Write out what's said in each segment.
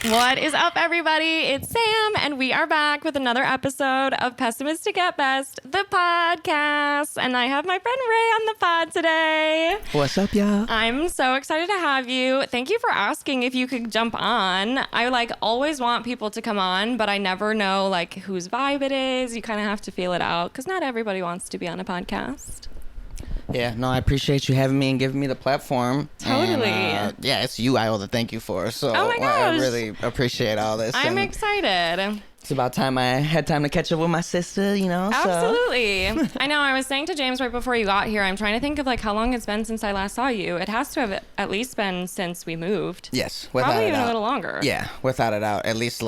What is up, everybody? It's Sam, and we are back with another episode of Pessimistic at Best, the podcast. And I have my friend Ray on the pod today. What's up, y'all? I'm so excited to have you. Thank you for asking if you could jump on. I always want people to come on, but I never know whose vibe it is. You kind of have to feel it out because not everybody wants to be on a podcast. Yeah, no, I appreciate you having me and giving me the platform. Totally. And, it's you I owe the thank you for. So oh my gosh. I really appreciate all this. I'm excited. It's about time I had time to catch up with my sister, Absolutely. So. I know. I was saying to James right before you got here, I'm trying to think of how long it's been since I last saw you. It has to have at least been since we moved. Yes, without Probably a even doubt. a little longer. Yeah, without a doubt. At least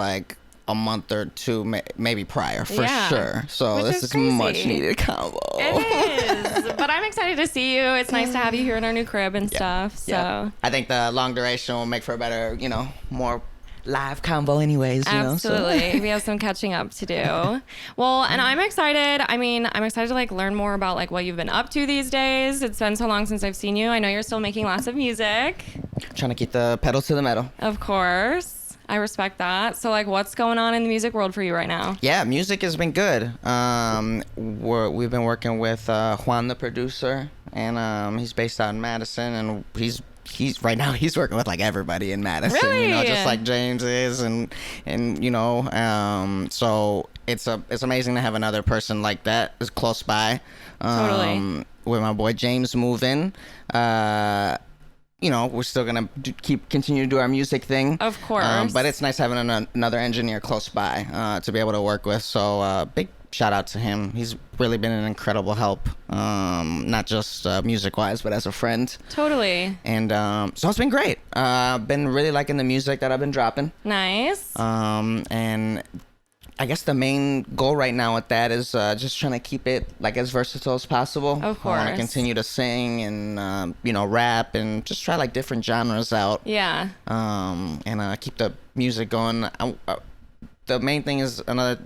a month or two, maybe prior, for sure. So Which this is much needed combo. It is. But I'm excited to see you. It's nice to have you here in our new crib and stuff. So I think the long duration will make for a better, more live combo anyways. Absolutely. We have some catching up to do. Well, and I'm excited. I'm excited to learn more about what you've been up to these days. It's been so long since I've seen you. I know you're still making lots of music. Trying to keep the pedal to the metal. Of course. I respect that. So what's going on in the music world for you right now? Yeah, music has been good. We've been working with Juan, the producer, and he's based out in Madison, and he's right now he's working with everybody in Madison, really? Just like James is, and so it's amazing to have another person like that is close by. Totally. With my boy James moving, we're still gonna continue to do our music thing, of course. but it's nice having another engineer close by to be able to work with. So big shout out to him. He's really been an incredible help, not just music wise, but as a friend. Totally. And so it's been great. Been really liking the music that I've been dropping. Nice. And I guess the main goal right now with that is just trying to keep it as versatile as possible. Of course. I want to continue to sing and rap and just try different genres out. Yeah. And keep the music going. The main thing is another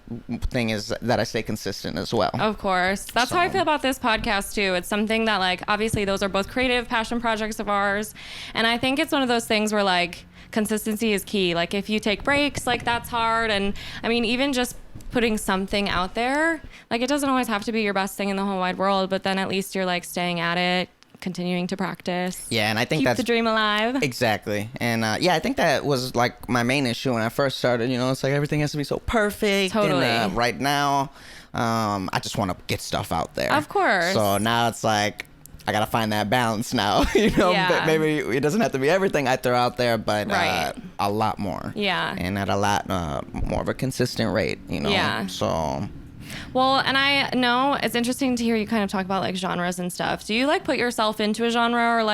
thing is that I stay consistent as well. Of course. That's how I feel about this podcast too. It's something that obviously those are both creative passion projects of ours. And I think it's one of those things where consistency is key. If you take breaks, that's hard. And even just putting something out there, it doesn't always have to be your best thing in the whole wide world, but then at least you're staying at it, continuing to practice. Yeah, and I think keep the dream alive. Exactly. And I think that was my main issue when I first started. It's everything has to be so perfect. Totally. And right now, I just want to get stuff out there. Of course. So now it's I gotta find that balance now. Yeah. Maybe it doesn't have to be everything I throw out there, but a lot more. Yeah. And at a lot more of a consistent rate. Yeah. So. Well, and I know it's interesting to hear you kind of talk about genres and stuff. Do you put yourself into a genre or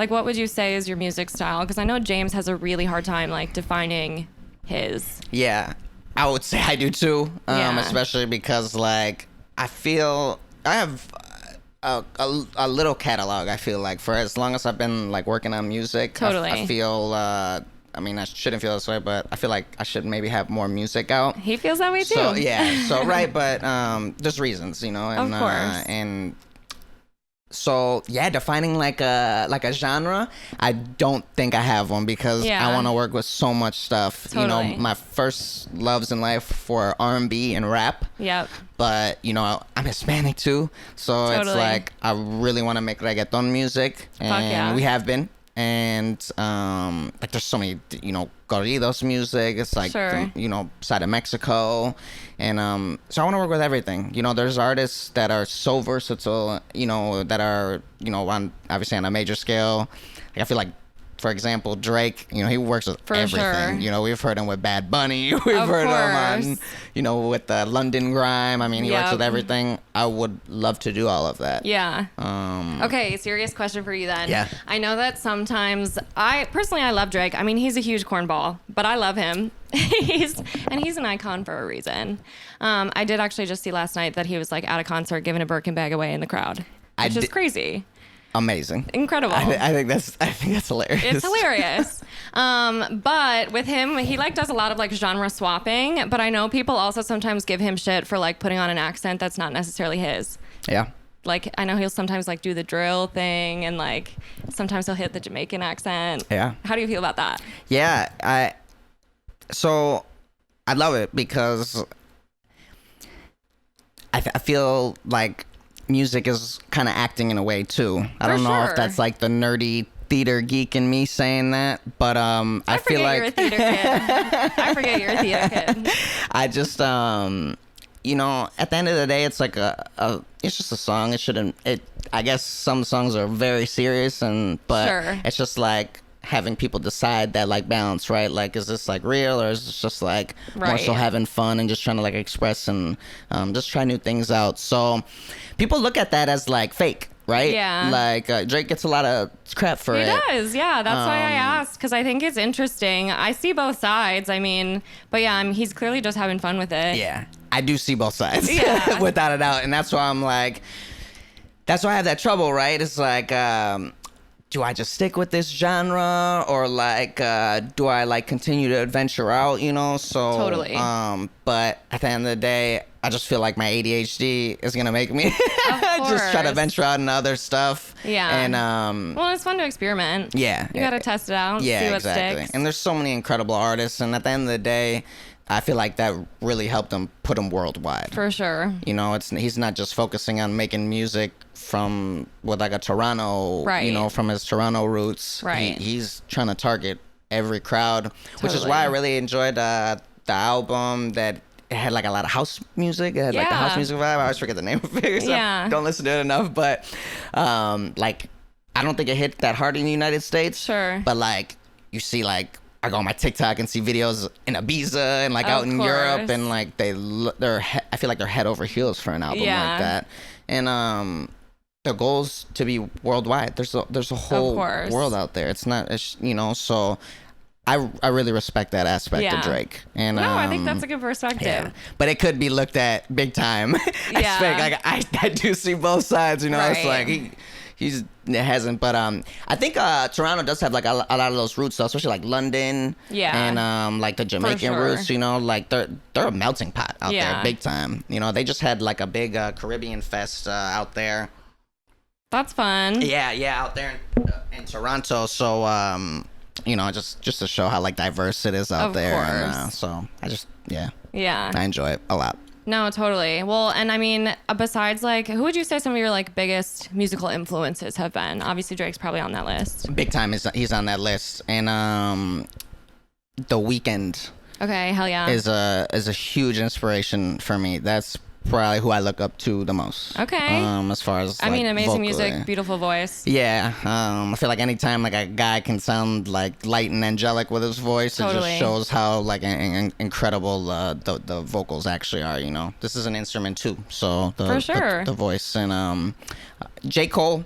what would you say is your music style? Because I know James has a really hard time defining his. Yeah, I would say I do too. Especially because I feel I have a little catalog. I feel for as long as I've been working on music. Totally. I feel. I shouldn't feel this way, but I feel I should maybe have more music out. He feels that way too. So yeah, right, but there's reasons, and of course. And so yeah, defining a genre, I don't think I have one because I want to work with so much stuff. Totally. My first loves in life were R&B and rap. Yep. But I'm Hispanic too, so Totally. it's I really want to make reggaeton music, and we have been. And there's so many corridos music. It's Sure. Side of Mexico, and so I want to work with everything. There's artists that are so versatile. That are obviously on a major scale. I feel for example, Drake, he works with For everything. sure. We've heard him with Bad Bunny. We've heard him on, with the London Grime. He works with everything. I would love to do all of that. Yeah. Okay, serious question for you then. Yeah. I know that sometimes, I love Drake. He's a huge cornball, but I love him. He's an icon for a reason. I did actually just see last night that he was at a concert giving a Birkin bag away in the crowd, which is crazy. Amazing. Incredible. I think that's hilarious. It's hilarious. But with him, he does a lot of genre swapping, but I know people also sometimes give him shit for putting on an accent that's not necessarily his. Yeah. like, I know he'll sometimes like do the drill thing, and like sometimes he'll hit the Jamaican accent. Yeah. How do you feel about that? Yeah, I love it because I feel like music is kind of acting in a way too. I don't know if that's like the nerdy theater geek in me saying that, but I feel like you're a theater kid. I forget you're a theater kid. I just you know, at the end of the day, it's like it's just a song. It shouldn't. I guess some songs are very serious, but Sure. it's just like having people decide that like balance, right? Like, is this like real, or is this just like more so having fun and just trying to like express and just try new things out? So people look at that as like fake, right? Yeah. Like Drake gets a lot of crap for it. He does, yeah. That's why I asked, because I think it's interesting. I see both sides. I mean, but yeah, he's clearly just having fun with it. Yeah, I do see both sides, Yeah. without a doubt, and that's why I'm like, that's why I have that trouble, right? It's like, do I just stick with this genre, or like, do I like continue to adventure out? You know, so Totally. But at the end of the day, I just feel like my ADHD is gonna make me just try to venture out into other stuff. Yeah. And well, it's fun to experiment. Yeah. You gotta test it out. Yeah, see what exactly. sticks. And there's so many incredible artists, and at the end of the day, I feel like that really helped him put him worldwide. For sure. You know, he's not just focusing on making music from with like a Toronto, Right. you know, from his Toronto roots. Right. He's trying to target every crowd, which is Totally. why I really enjoyed the album that. It had like a lot of house music. It had like the house Yeah. music vibe. I always forget the name of it. So Yeah. I don't listen to it enough, but like I don't think it hit that hard in the United States. Sure. But like you see, like I go on my TikTok and see videos in Ibiza and like out in Europe, course. and like I feel like they're head over heels for an album Yeah. like that. And the goal's to be worldwide. There's a whole course. world out there. It's not, you know, so. I really respect that aspect of Drake. And no, I think that's a good perspective. yeah. But it could be looked at big time. Yeah. Like I do see both sides, you know. It's Right. like it hasn't, but I think Toronto does have like a lot of those roots, though, especially like London. Yeah. And like the Jamaican sure. roots, you know, like they're a melting pot out Yeah. there, big time. You know, they just had like a big Caribbean fest out there. That's fun. Yeah, out there in Toronto. So you know, just to show how like diverse it is out Of there. And, course. so Yeah. I enjoy it a lot. No, totally. Well, and I mean, besides like, who would you say some of your like biggest musical influences have been? Obviously, Drake's probably on that list. Big time he's on that list. And The Weeknd Okay, hell yeah. is a huge inspiration for me. That's probably who I look up to the most. Okay. As far as I mean, like, amazing vocally. music, beautiful voice. Yeah, I feel like anytime like a guy can sound like light and angelic with his voice, it Totally. just shows how like incredible the vocals actually are. You know, this is an instrument too, so For sure. the voice. And J. Cole,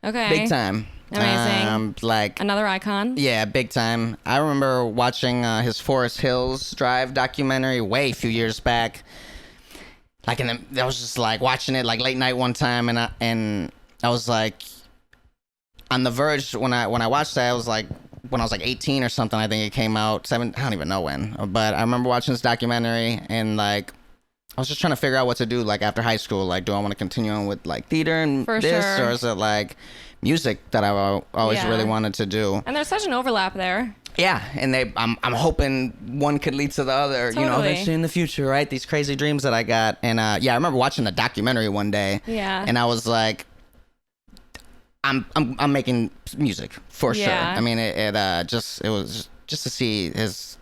Okay. big time, Amazing. like Another icon. yeah, big time. I remember watching his Forest Hills Drive documentary way a few years back. Like, I was just like watching it like late night one time, and I was like on the verge when I watched that. I was like, when I was like 18 or something, I think it came out. I don't even know when, but I remember watching this documentary, and like I was just trying to figure out what to do like after high school. Like, do I want to continue on with like theater and For this, sure. or is it like music that I always Yeah. really wanted to do? And there's such an overlap there. Yeah, and I'm hoping one could lead to the other, you know, Totally. eventually in the future, right? These crazy dreams that I got. And yeah, I remember watching the documentary one day. Yeah. And I was like, I'm making music for sure. Yeah. I mean, it was just to see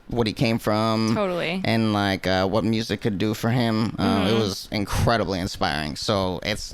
what he came from. Totally. And like what music could do for him. Mm-hmm. It was incredibly inspiring. So it's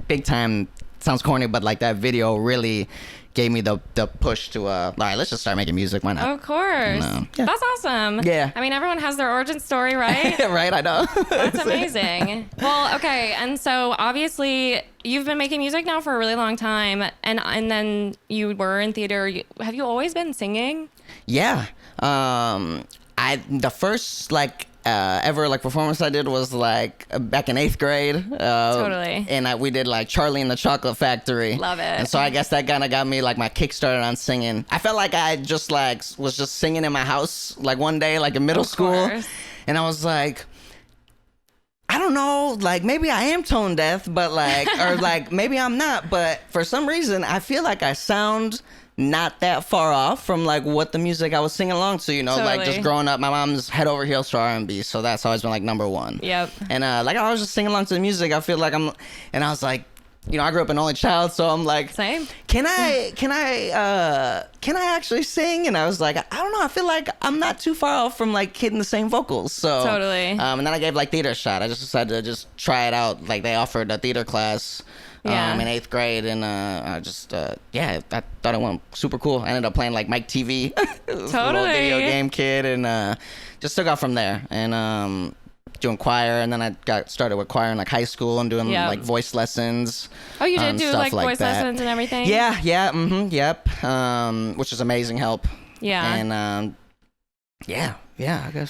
big time. Sounds corny, but like that video really gave me the push to all right, let's just start making music. Why not? Of course. No. Yeah. That's awesome. Yeah. I mean, everyone has their origin story, right? Right, I know. That's amazing. Well, okay. And so obviously you've been making music now for a really long time, and then you were in theater. Have you always been singing? Yeah. The first like ever like performance I did was like back in 8th grade. Totally. And we did like Charlie and the Chocolate Factory. Love it. And so I guess that kind of got me like my kick started on singing. I felt like I just like was just singing in my house like one day like in middle Of school, course. and I was like, I don't know, like maybe I am tone deaf, but like, or like maybe I'm not, but for some reason I feel like I sound not that far off from like what the music I was singing along to, you know, like just growing up, my mom's head over heels for R&B, so that's always been like number one. Yep. And like I was just singing along to the music, I feel like and I was like, you know, I grew up an only child, so I'm like, same. Can I actually sing? And I was like, I don't know. I feel like I'm not too far off from like hitting the same vocals. So totally. And then I gave like theater a shot. I just decided to just try it out. Like they offered a theater class. In 8th grade, and I just I thought it went super cool. I ended up playing like Mike TV, little video game kid, and just took off from there. And doing choir, and then I got started with choir in like high school and doing like voice lessons. Oh, you did do like voice lessons and everything? Yeah, which is amazing help. Yeah. And I guess.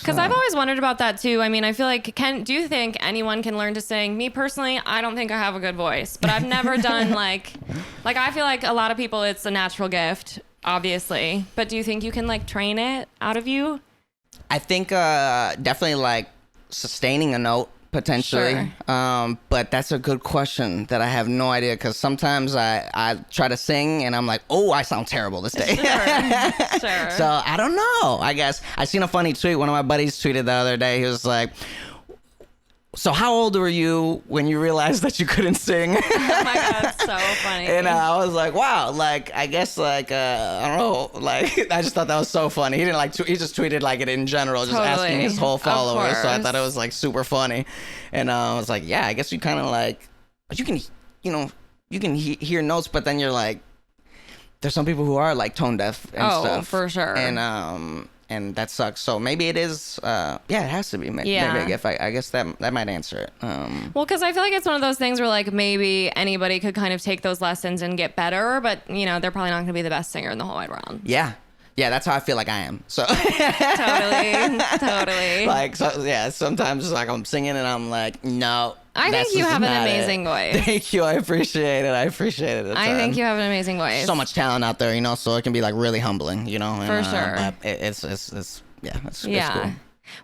Because I've always wondered about that too. I mean, I feel like, do you think anyone can learn to sing? Me personally, I don't think I have a good voice, but I've never done like I feel like a lot of people, it's a natural gift, obviously. But do you think you can like train it out of you? I think definitely like sustaining a note potentially. Sure. But that's a good question that I have no idea, because sometimes I try to sing and I'm like, oh, I sound terrible this day. Sure. So I don't know. I guess I seen a funny tweet. One of my buddies tweeted the other day. He was like, so how old were you when you realized that you couldn't sing? Oh my God, so funny. And I was like, wow, like, I guess, like, I don't know, like, I just thought that was so funny. He didn't like, he just tweeted like it in general, just asking his whole followers. So I thought it was like super funny. And I was like, yeah, I guess you kind of like, you can, you know, you can hear notes, but then you're like, there's some people who are like tone deaf and stuff. Oh, for sure. And that sucks. So maybe it is. It has to be. Maybe I guess that might answer it. Well, because I feel like it's one of those things where like maybe anybody could kind of take those lessons and get better, but you know they're probably not going to be the best singer in the whole wide world. Yeah, that's how I feel like I am. So totally. Like sometimes like I'm singing and I'm like, no. I think you have an amazing voice. Thank you. I appreciate it. I think you have an amazing voice. So much talent out there, you know, so it can be like really humbling, you know. For sure. But it's cool.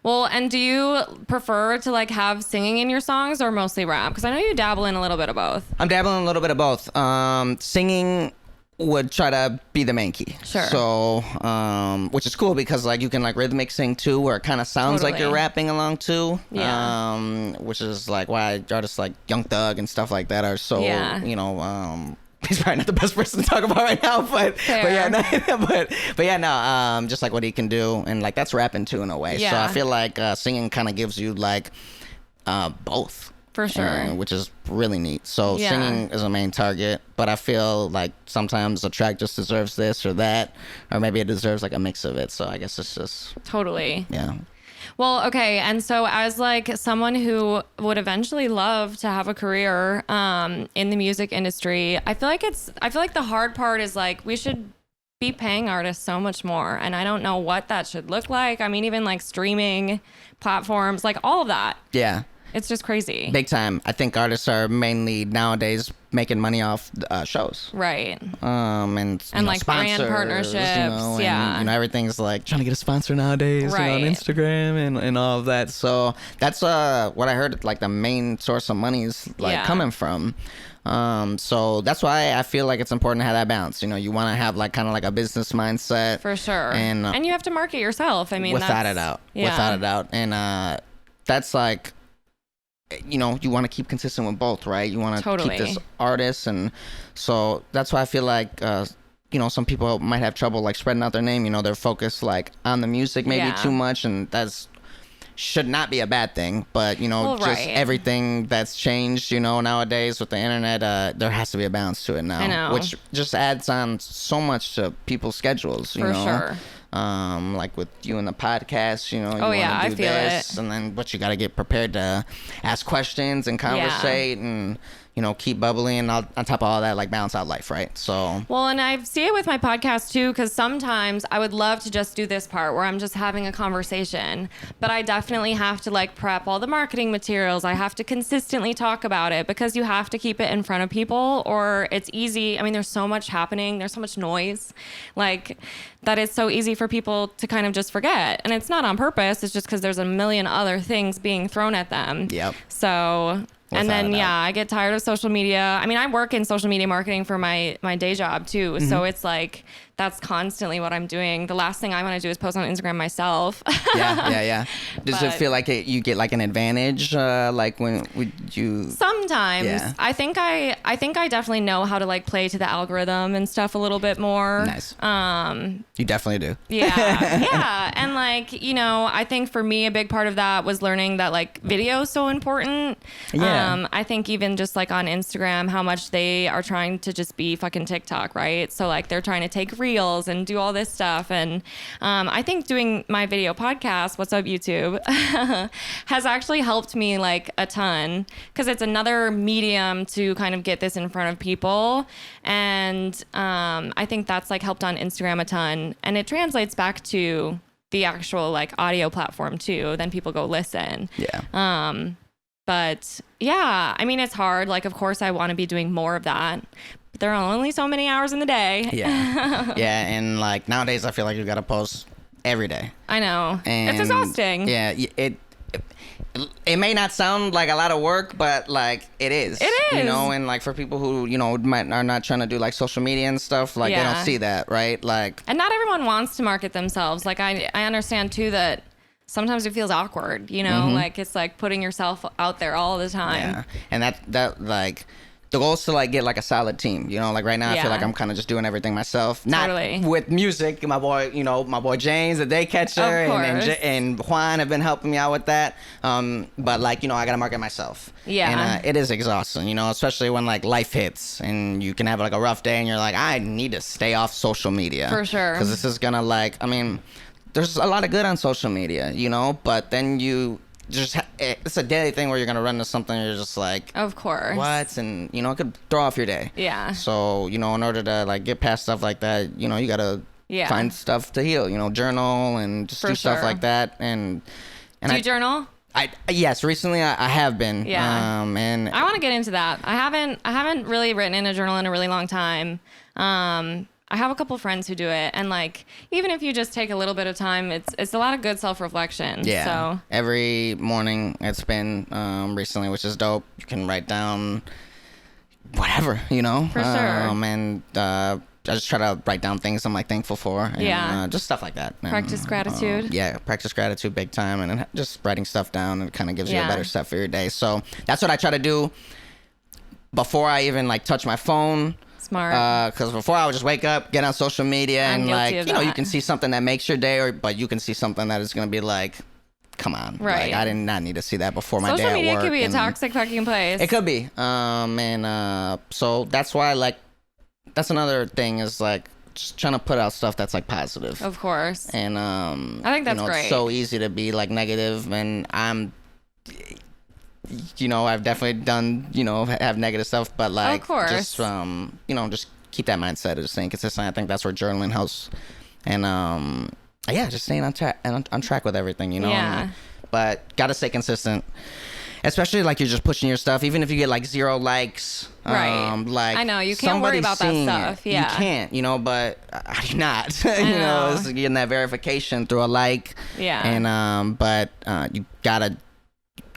Well, and do you prefer to like have singing in your songs or mostly rap? Because I know you dabble in a little bit of both. I'm dabbling in a little bit of both. Singing would try to be the main key. Sure. So, which is cool because like you can like rhythmic sing too, where it kind of sounds like you're rapping along too. Yeah. Which is like why artists like Young Thug and stuff like that are so, you know, he's probably not the best person to talk about right now, but just like what he can do, and like that's rapping too in a way. Yeah. So I feel like singing kind of gives you like both. For sure. Which is really neat. So singing is a main target, but I feel like sometimes a track just deserves this or that, or maybe it deserves like a mix of it. So I guess it's just totally. Yeah. Well, okay. And so as like someone who would eventually love to have a career in the music industry, I feel like the hard part is like we should be paying artists so much more. And I don't know what that should look like. I mean, even like streaming platforms, like all of that. Yeah. It's just crazy. Big time. I think artists are mainly nowadays making money off shows. Right. And like brand partnerships. You know, everything's like trying to get a sponsor nowadays, right. You know, on Instagram and all of that. So that's what I heard, like the main source of money is like coming from. So that's why I feel like it's important to have that balance. You know, you want to have like kind of like a business mindset. For sure. And you have to market yourself. I mean, without a doubt. And that's like, you know, you want to keep consistent with both, right? You want to keep this artist, and so that's why I feel like you know, some people might have trouble like spreading out their name. You know, they're focused like on the music maybe too much, and that's should not be a bad thing. But you know, everything that's changed, you know, nowadays with the internet, there has to be a balance to it now. I know. Which just adds on so much to people's schedules. You know? Sure. Like with you and the podcast, you know, you I feel this, and then but you got to get prepared to ask questions and conversate, and keep bubbling, and on top of all that, like balance out life, right? So well, and I see it with my podcast too, because sometimes I would love to just do this part where I'm just having a conversation, but I definitely have to like prep all the marketing materials. I have to consistently talk about it because you have to keep it in front of people, or it's easy. I mean, there's so much happening. There's so much noise, like that it's so easy for people to kind of just forget. And it's not on purpose. It's just because there's a million other things being thrown at them. Yep. So... And then, I get tired of social media. I mean, I work in social media marketing for my day job too. Mm-hmm. So it's like, that's constantly what I'm doing. The last thing I want to do is post on Instagram myself. Yeah. Does it feel like you get like an advantage? Like when you... Sometimes. Yeah. I think I definitely know how to like play to the algorithm and stuff a little bit more. Nice. You definitely do. Yeah. And like, I think for me, a big part of that was learning that like video is so important. Yeah. I think even just like on Instagram, how much they are trying to just be fucking TikTok, right? So like they're trying to take reels and do all this stuff. And I think doing my video podcast, What's Up YouTube, has actually helped me like a ton, because it's another medium to kind of get this in front of people. And I think that's like helped on Instagram a ton. And it translates back to the actual like audio platform too. Then people go listen. Yeah. But yeah, I mean, it's hard. Like, of course I want to be doing more of that. There are only so many hours in the day. Yeah. And like nowadays I feel like you got to post every day. I know. And it's exhausting. Yeah, it may not sound like a lot of work, but like it is. It is. And like for people who, are not trying to do like social media and stuff, like they don't see that, right? Like, and not everyone wants to market themselves. Like I understand too that sometimes it feels awkward, Mm-hmm. like it's like putting yourself out there all the time. Yeah. And that like the goal is to like get like a solid team, like right now I feel like I'm kind of just doing everything myself. Totally. Not with music. My boy James, the day catcher, and Juan have been helping me out with that. But like, I gotta market myself. Yeah. And it is exhausting, especially when like life hits and you can have like a rough day and you're like, I need to stay off social media. For sure. Because this is gonna like, I mean, there's a lot of good on social media, but then you just it's a daily thing where you're gonna run into something and you're just like, of course, what? And it could throw off your day. Yeah. So in order to like get past stuff like that, you gotta find stuff to heal. Journal and just do stuff like that. And do you journal? Yes, recently I have been. Yeah. And I want to get into that. I haven't really written in a journal in a really long time. I have a couple friends who do it, and like even if you just take a little bit of time, it's a lot of good self-reflection. Yeah. So every morning it's been recently, which is dope. You can write down whatever, For sure. And I just try to write down things I'm like thankful for. And, just stuff like that. Practice gratitude. Practice gratitude big time, and then just writing stuff down, and it kind of gives you a better stuff for your day. So that's what I try to do before I even like touch my phone. Smart. Because before I would just wake up, get on social media, and like you can see something that makes your day, but you can see something that is going to be like, come on, right? Like, I did not need to see that before my day at work. Social media could be a toxic fucking place. It could be. So that's why like that's another thing is like just trying to put out stuff that's like positive. Of course. And I think that's great. It's so easy to be like negative, and I've definitely done, have negative stuff, but like, of course. Just, just keep that mindset of just staying consistent. I think that's where journaling helps. And, just staying on track with everything, Yeah. But gotta stay consistent, especially like you're just pushing your stuff, even if you get like 0 likes. Right. Like I know you can't worry about that stuff. Yeah. You can't, but I do not. It's getting that verification through a like. Yeah. And but you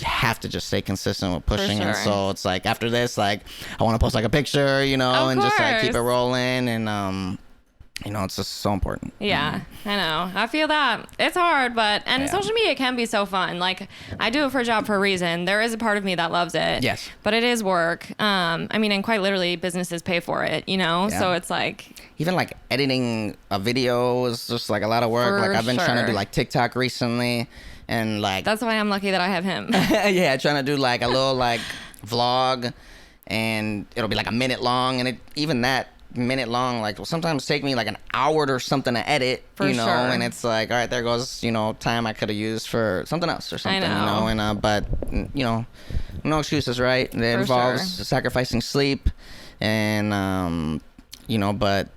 have to just stay consistent with pushing. Sure. And so it's like after this, like I want to post like a picture, and just like keep it rolling, and it's just so important. Yeah, I know. I feel that it's hard, but social media can be so fun. Like I do it for a job for a reason. There is a part of me that loves it. Yes. But it is work. I mean, and quite literally businesses pay for it, So it's like even like editing a video is just like a lot of work. Like I've been trying to do like TikTok recently. And like that's why I'm lucky that I have him. Yeah, trying to do like a little like vlog, and it'll be like a minute long, and even that minute long like will sometimes take me like an hour or something to edit, for sure. And it's like, all right, there goes time I could have used for something else or something. I know. And but no excuses, right? It involves sacrificing sleep, and but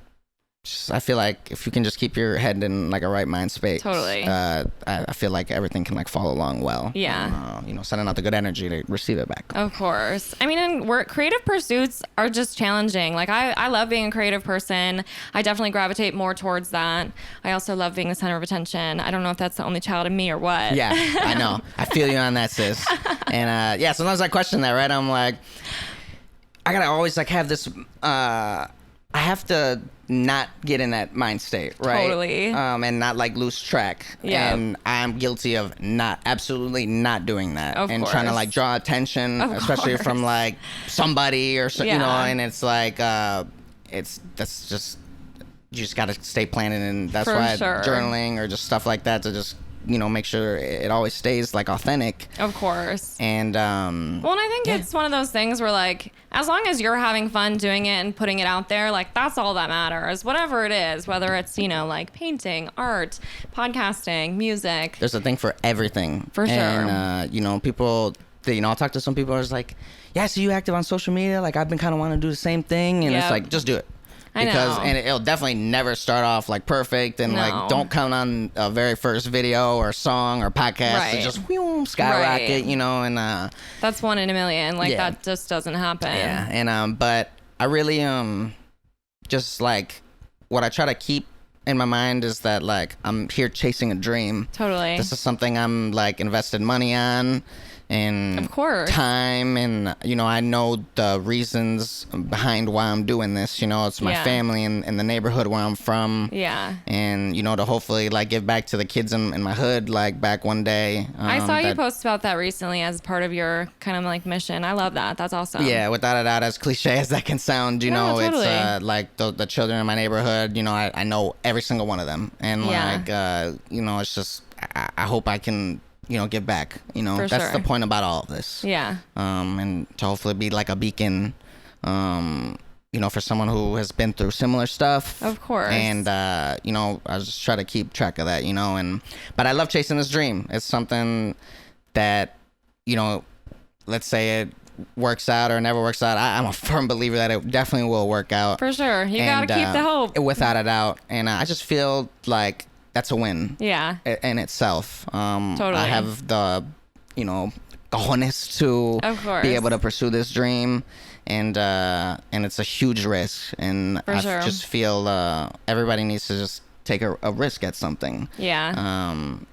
I feel like if you can just keep your head in like a right mind space, totally. I feel like everything can like follow along well. Yeah. Sending out the good energy to receive it back. Of course. I mean, and creative pursuits are just challenging. Like I love being a creative person. I definitely gravitate more towards that. I also love being the center of attention. I don't know if that's the only child in me or what. Yeah, I know. I feel you on that, sis. And sometimes I question that, right? I'm like, I gotta always like have this. I have to not get in that mind state, right? Totally. And not like lose track. Yeah. And I'm guilty of absolutely not doing that. Of and course. trying to like draw attention, especially from like somebody or so, and it's like, that's just, you just got to stay planning. And that's For why sure. journaling or just stuff like that to just, make sure it always stays like authentic. Of course. And and I think it's one of those things where like, as long as you're having fun doing it and putting it out there, like that's all that matters. Whatever it is, whether it's like painting, art, podcasting, music. There's a thing for everything. For sure. And people, I'll talk to some people who's like, yeah, I see you active on social media. Like I've been kind of wanting to do the same thing, and it's like, just do it. I know. And it'll definitely never start off like perfect, and like don't count on a very first video or song or podcast to just skyrocket, and that's 1 in a million. Like that just doesn't happen. Yeah, and but I really just like what I try to keep in my mind is that like I'm here chasing a dream. Totally. This is something I'm like invested money on. And of course, time, and I know the reasons behind why I'm doing this. It's my family and the neighborhood where I'm from. Yeah. And to hopefully like give back to the kids in my hood, like back one day. I saw you post about that recently as part of your kind of like mission. I love that. That's awesome. Yeah, without a doubt, as cliche as that can sound, totally. It's like the children in my neighborhood. I know every single one of them, and it's just I hope I can. Give back. That's the point about all of this. Yeah. And to hopefully be like a beacon, for someone who has been through similar stuff. Of course. And, I just try to keep track of that, but I love chasing this dream. It's something that, let's say it works out or never works out. I'm a firm believer that it definitely will work out. For sure. You got to keep the hope. Without a doubt. And I just feel like that's a win. Yeah. In itself. Totally. I have the, cojones to be able to pursue this dream, and it's a huge risk, and just feel everybody needs to just take a risk at something. Yeah.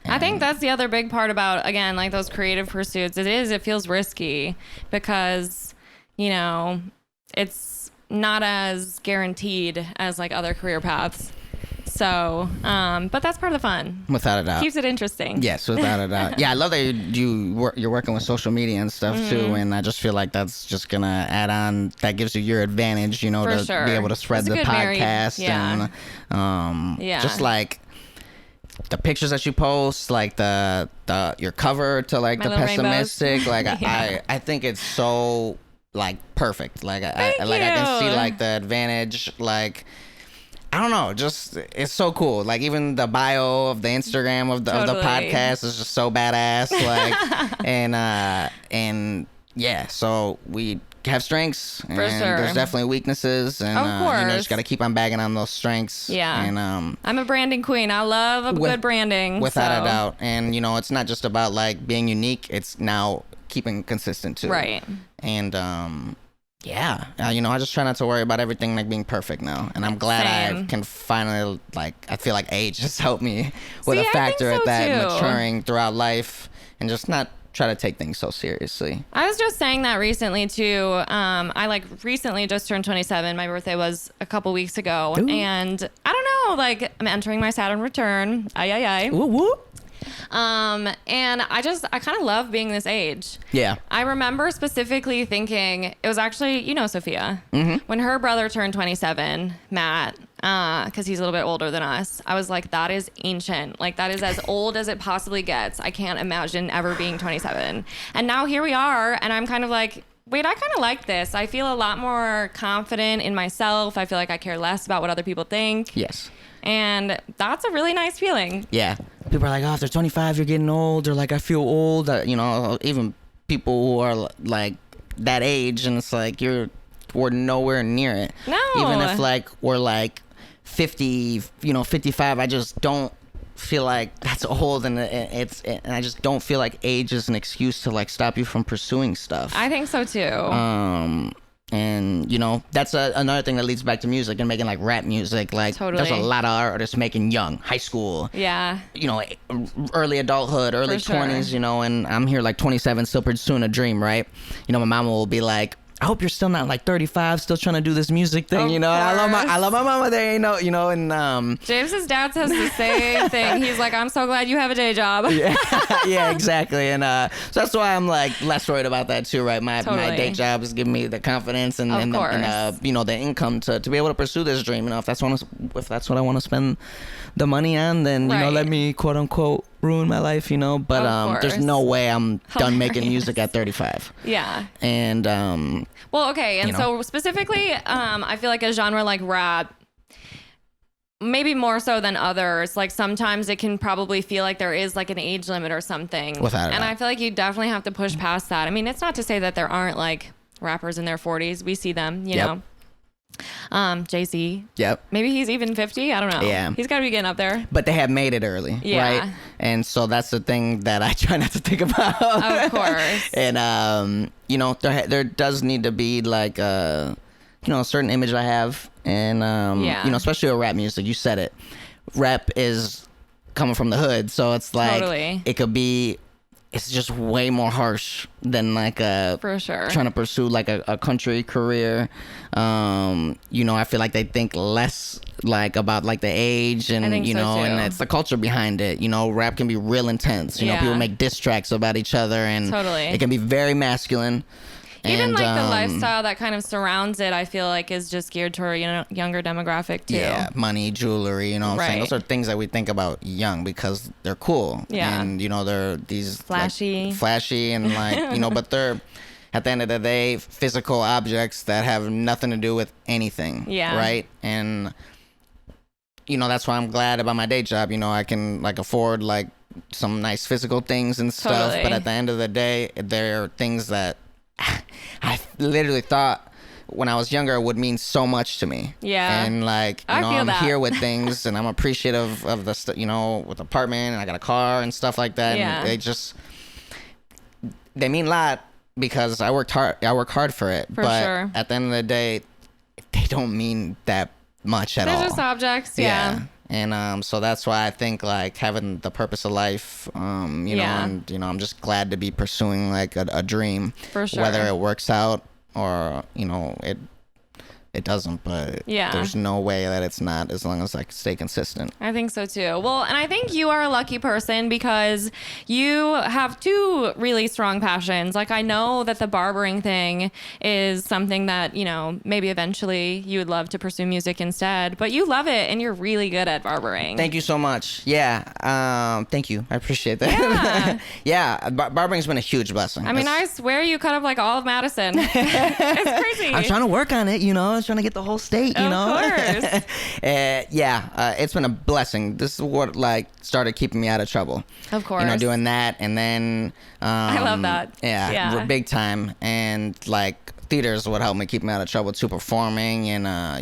I think that's the other big part about, again, like those creative pursuits. It feels risky because, it's not as guaranteed as like other career paths. So, but that's part of the fun. Without a doubt. Keeps it interesting. Yes, without a doubt. Yeah, I love that you're working with social media and stuff too, and I just feel like that's just gonna add on. That gives you your advantage, to be able to spread the podcast and just like the pictures that you post, like the your cover to like the Pessimistic. Like I think it's so like perfect. Like I can see like the advantage, like. I don't know, just it's so cool. Like even the bio of the Instagram of the podcast is just so badass. Like and yeah, so we have strengths and there's definitely weaknesses, and you just got to keep on bagging on those strengths. Yeah, and I'm a branding queen. I love a good branding without a doubt. And it's not just about like being unique. It's now keeping consistent too. Right. And yeah, I just try not to worry about everything like being perfect now, and I'm glad I can finally I feel like age has helped me with a factor at that, maturing throughout life, and just not try to take things so seriously. I was just saying that recently too. I recently just turned 27. My birthday was a couple weeks ago. Ooh. And I don't know, I'm entering my Saturn return. Aye. Woo woo. And I kind of love being this age. Yeah. I remember specifically thinking, it was actually, Sophia, when her brother turned 27, Matt, because he's a little bit older than us. I was like, that is ancient. Like that is as old as it possibly gets. I can't imagine ever being 27. And now here we are. And I'm kind of like, wait, I kind of like this. I feel a lot more confident in myself. I feel like I care less about what other people think. Yes. And that's a really nice feeling. Yeah. People are like, oh, if they're 25, you're getting old, or like, I feel old. Even people who are like that age, and it's like we're nowhere near it. No. Even if like we're like 50, 55, I just don't feel like that's old, and I just don't feel like age is an excuse to like stop you from pursuing stuff. I think so too. And that's another thing that leads back to music and making like rap music. Like there's a lot of artists making young, high school, early adulthood, early 20s, and I'm here like 27, still pursuing a dream, right? My mama will be like, I hope you're still not like 35, still trying to do this music thing, And I love my mama there, and James's dad says the same thing. He's like, I'm so glad you have a day job. yeah, exactly. And so that's why I'm like less worried about that too, right? My day job is giving me the confidence and the income to be able to pursue this dream. If that's what I want to spend the money on, then let me quote unquote ruin my life, but there's no way I'm done making music at 35. Yeah. And well, okay, and so specifically I feel like a genre like rap, maybe more so than others, like sometimes it can probably feel like there is like an age limit or something. Without and I feel like you definitely have to push past that. I mean, it's not to say that there aren't like rappers in their 40s. We see them, you know. Jay-Z. Yep. Maybe he's even 50. I don't know. Yeah. He's got to be getting up there. But they have made it early, right? And so that's the thing that I try not to think about. Of course. And there does need to be like a certain image I have, and especially with rap music. You said it. Rap is coming from the hood, so it's like it could be. It's just way more harsh than like for sure trying to pursue like a country career. I feel like they think less like about like the age and and it's the culture behind it. Rap can be real intense. People make diss tracks about each other, and it can be very masculine. Even like the lifestyle that kind of surrounds it, I feel like is just geared toward younger demographic too. Yeah, money, jewelry, what I'm saying? Those are things that we think about young because they're cool. Yeah. And they're these flashy and like but they're at the end of the day physical objects that have nothing to do with anything. Yeah. Right? And that's why I'm glad about my day job. I can like afford like some nice physical things and stuff. But at the end of the day, there are things that I literally thought when I was younger would mean so much to me. Yeah. And like, I'm here with things and I'm appreciative of the with apartment, and I got a car and stuff like that. Yeah. And they mean a lot because I work hard for it. But sure. At the end of the day, they don't mean that much at all. They're just objects. Yeah. And so that's why I think like having the purpose of life, and I'm just glad to be pursuing like a dream, for sure. Whether it works out or it doesn't, but there's no way that it's not, as long as I stay consistent. I think so too. Well, and I think you are a lucky person because you have two really strong passions. Like I know that the barbering thing is something that, maybe eventually you would love to pursue music instead, but you love it and you're really good at barbering. Thank you so much. Yeah. Thank you. I appreciate that. Yeah. Barbering's been a huge blessing. I mean, I swear you cut up like all of Madison. It's crazy. I'm trying to work on it, I was trying to get the whole state, Of course. It's been a blessing. This is what like started keeping me out of trouble. Of course. Doing that, and then I love that. Yeah, big time. And like theaters would help me keep me out of trouble too, performing, and I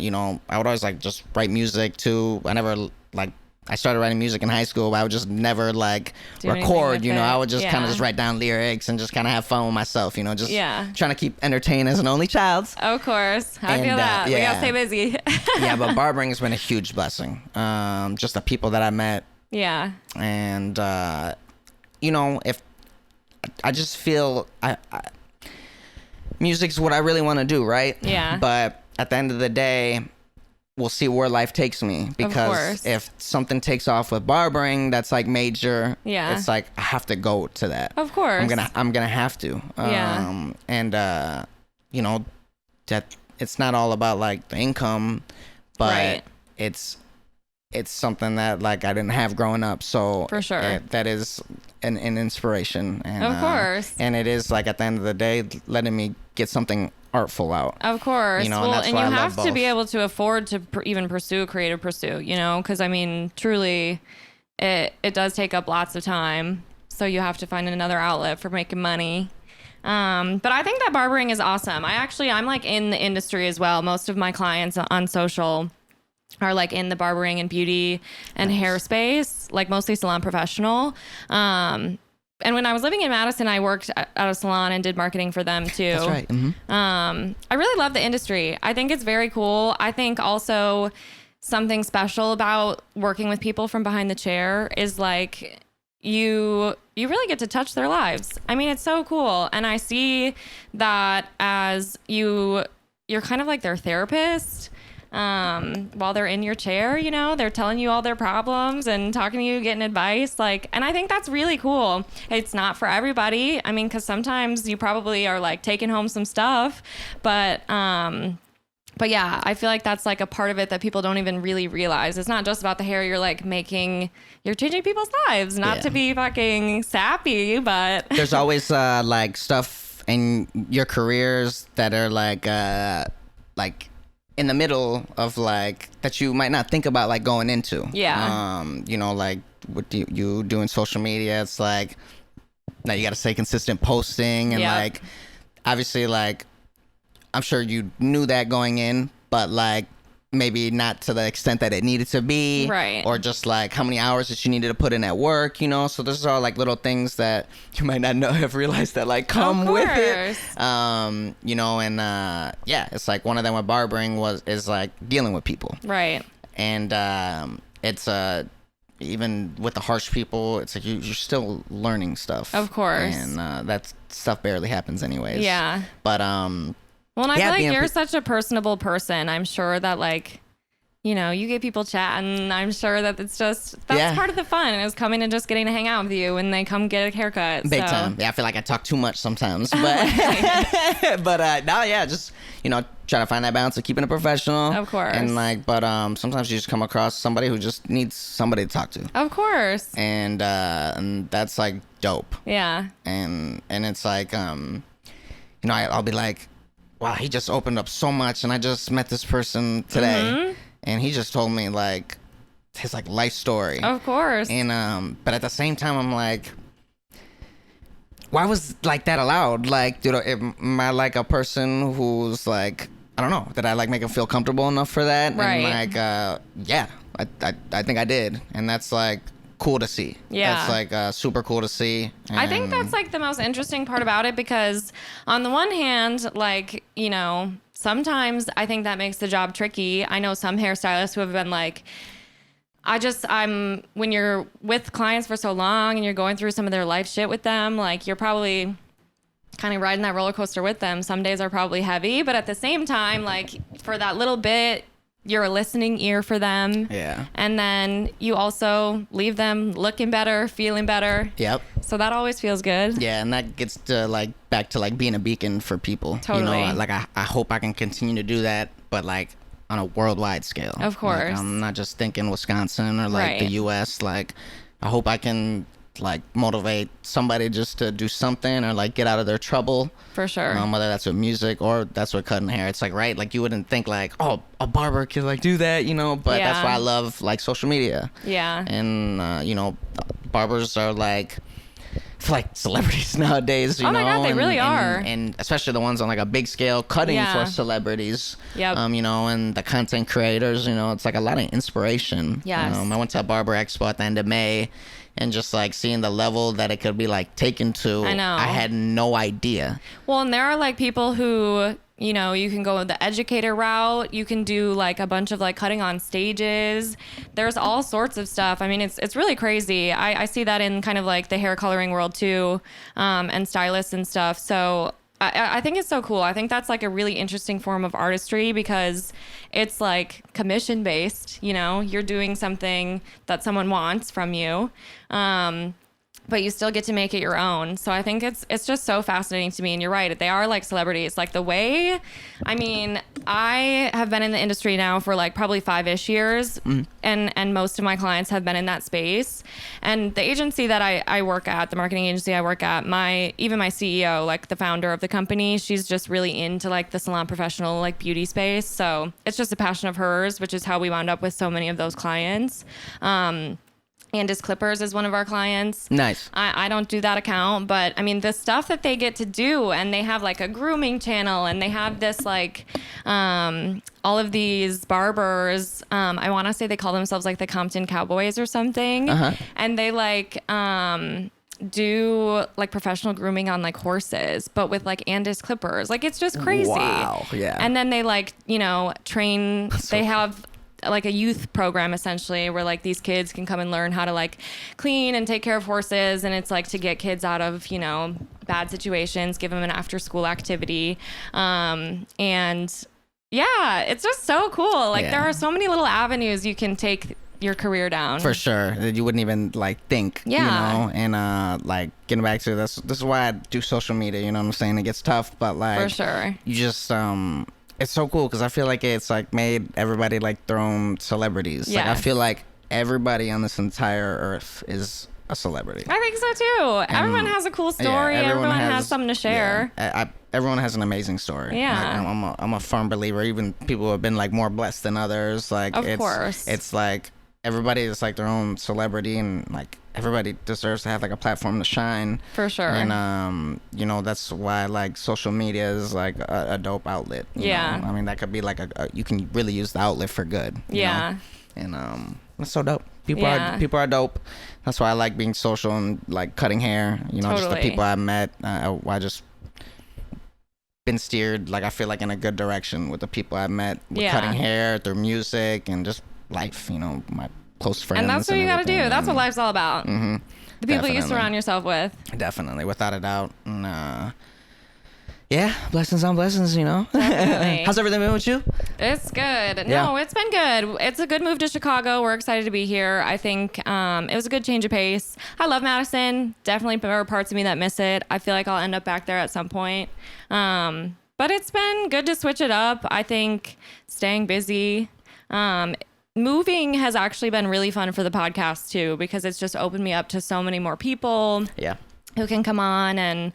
would always like just write music too. I started writing music in high school, but I would just never like record, I would just kind of just write down lyrics and just kind of have fun with myself, just trying to keep entertained as an only child. Of course. I feel that. We gotta stay busy. Yeah, but barbering has been a huge blessing. Just the people that I met. Yeah. And, if I just feel music's what I really want to do, right? Yeah. But at the end of the day, we'll see where life takes me, because if something takes off with barbering that's like major, it's like I have to go to that. Of course. I'm gonna have to. And that it's not all about like the income, but it's something that like I didn't have growing up. So for sure, that is an inspiration. And, of course. And it is like at the end of the day letting me get something artful out. Of course. And you have to be able to afford to even pursue a creative pursuit, because I mean, truly, it does take up lots of time. So you have to find another outlet for making money. But I think that barbering is awesome. I'm like in the industry as well. Most of my clients on social are like in the barbering and beauty and hair space, like mostly salon professional. And when I was living in Madison, I worked at a salon and did marketing for them too. That's right. Mm-hmm. I really love the industry. I think it's very cool. I think also something special about working with people from behind the chair is like you really get to touch their lives. I mean, it's so cool. And I see that as you're kind of like their therapist. While they're in your chair, you know, they're telling you all their problems and talking to you, getting advice, like, and I think that's really cool. It's not for everybody. I mean, because sometimes you probably are like taking home some stuff, but yeah, I feel like that's like a part of it that people don't even really realize. It's not just about the hair. You're like you're changing people's lives, not to be fucking sappy, but there's always like stuff in your careers that are like in the middle of like that you might not think about like going into. Yeah. You know, like what you doing social media, it's like now you got to stay consistent posting and like obviously like I'm sure you knew that going in, but like maybe not to the extent that it needed to be, right? Or just like how many hours that you needed to put in at work, you know. So this is all like little things that you might not have realized that like come with it, you know. And yeah, it's like one of them with barbering is like dealing with people, right? And it's even with the harsh people, it's like you're still learning stuff, of course, and that stuff barely happens anyways. Yeah, but well, and I feel like you're such a personable person. I'm sure that like, you know, you get people chatting. I'm sure that that's part of the fun is coming and just getting to hang out with you when they come get a haircut. Big time. Yeah, I feel like I talk too much sometimes, but no, yeah, just, you know, try to find that balance of keeping it professional. Of course. And like, but sometimes you just come across somebody who just needs somebody to talk to. Of course. And that's like dope. Yeah. And it's like, you know, I'll be like, wow, he just opened up so much, and I just met this person today, and he just told me like his like life story. Of course. And but at the same time, I'm like, why was like that allowed? Like, you know, am I like a person who's like, I don't know, did I like make him feel comfortable enough for that? Right. And like, yeah, I think I did, and that's like cool to see. Yeah. That's like super cool to see. And I think that's like the most interesting part about it, because on the one hand, like, you know, sometimes I think that makes the job tricky. I know some hairstylists who have been like, when you're with clients for so long and you're going through some of their life shit with them, like you're probably kind of riding that roller coaster with them. Some days are probably heavy, but at the same time, like for that little bit, you're a listening ear for them. Yeah. And then you also leave them looking better, feeling better. Yep. So that always feels good. Yeah, and that gets to like back to like being a beacon for people. Totally. You know, like I hope I can continue to do that, but like on a worldwide scale. Of course. Like, I'm not just thinking Wisconsin or like the US. Like I hope I can like motivate somebody just to do something or like get out of their trouble. For sure. Whether that's with music or that's with cutting hair. It's like, right, like you wouldn't think like, oh, a barber could like do that, you know, but that's why I love like social media. Yeah. And you know, barbers are like like celebrities nowadays, you know. Oh my God, they really are. And especially the ones on like a big scale cutting for celebrities. Yep. You know, and the content creators, you know, it's like a lot of inspiration. Yes. I went to a barber expo at the end of May, and just like seeing the level that it could be like taken to, I know. I had no idea. Well, and there are like people who, you know, you can go the educator route. You can do like a bunch of like cutting on stages. There's all sorts of stuff. I mean, it's really crazy. I see that in kind of like the hair coloring world too, and stylists and stuff. So I think it's so cool. I think that's like a really interesting form of artistry, because it's like commission based, you know, you're doing something that someone wants from you. But you still get to make it your own. So I think it's just so fascinating to me. And you're right, they are like celebrities. Like the way, I mean, I have been in the industry now for like probably 5-ish years. And most of my clients have been in that space. And the agency that I work at, the marketing agency I work at, even my CEO, like the founder of the company, she's just really into like the salon professional, like beauty space. So it's just a passion of hers, which is how we wound up with so many of those clients. Andis Clippers is one of our clients. Nice. I don't do that account, but I mean the stuff that they get to do, and they have like a grooming channel, and they have this like all of these barbers. I want to say they call themselves like the Compton Cowboys or something, and they like do like professional grooming on like horses, but with like Andis Clippers. Like it's just crazy. Wow. Yeah. And then they like train. They have like a youth program essentially where like these kids can come and learn how to like clean and take care of horses, and it's like to get kids out of bad situations, give them an after school activity, and yeah, it's just so cool. Like there are so many little avenues you can take your career down. For sure, that you wouldn't even like think. And like getting back to this is why I do social media, you know what I'm saying? It gets tough, but like for sure, you just it's so cool because I feel like it's like made everybody like their own celebrities. Like I feel like everybody on this entire earth is a celebrity. I think so too. And everyone has a cool story. Everyone has something to share. Everyone has an amazing story. Yeah. Like, I'm a firm believer. Even people who have been like more blessed than others. Like of course, it's like everybody is like their own celebrity, and like everybody deserves to have like a platform to shine. For sure. And that's why like social media is like a dope outlet. You know? I mean, that could be like you can really use the outlet for good. You know? And it's so dope. People are dope. That's why I like being social and like cutting hair. Just the people I met. I just been steered, like I feel like in a good direction with the people I met with cutting hair, through music, and just life. My close friends. And that's what you got to do. That's what life's all about. Mm-hmm. The people you surround yourself with. Definitely, without a doubt. And, yeah, blessings on blessings, Definitely. How's everything been with you? It's good. No, it's been good. It's a good move to Chicago. We're excited to be here. I think it was a good change of pace. I love Madison. Definitely there are parts of me that miss it. I feel like I'll end up back there at some point. But it's been good to switch it up. I think staying busy. Moving has actually been really fun for the podcast too, because it's just opened me up to so many more people who can come on, and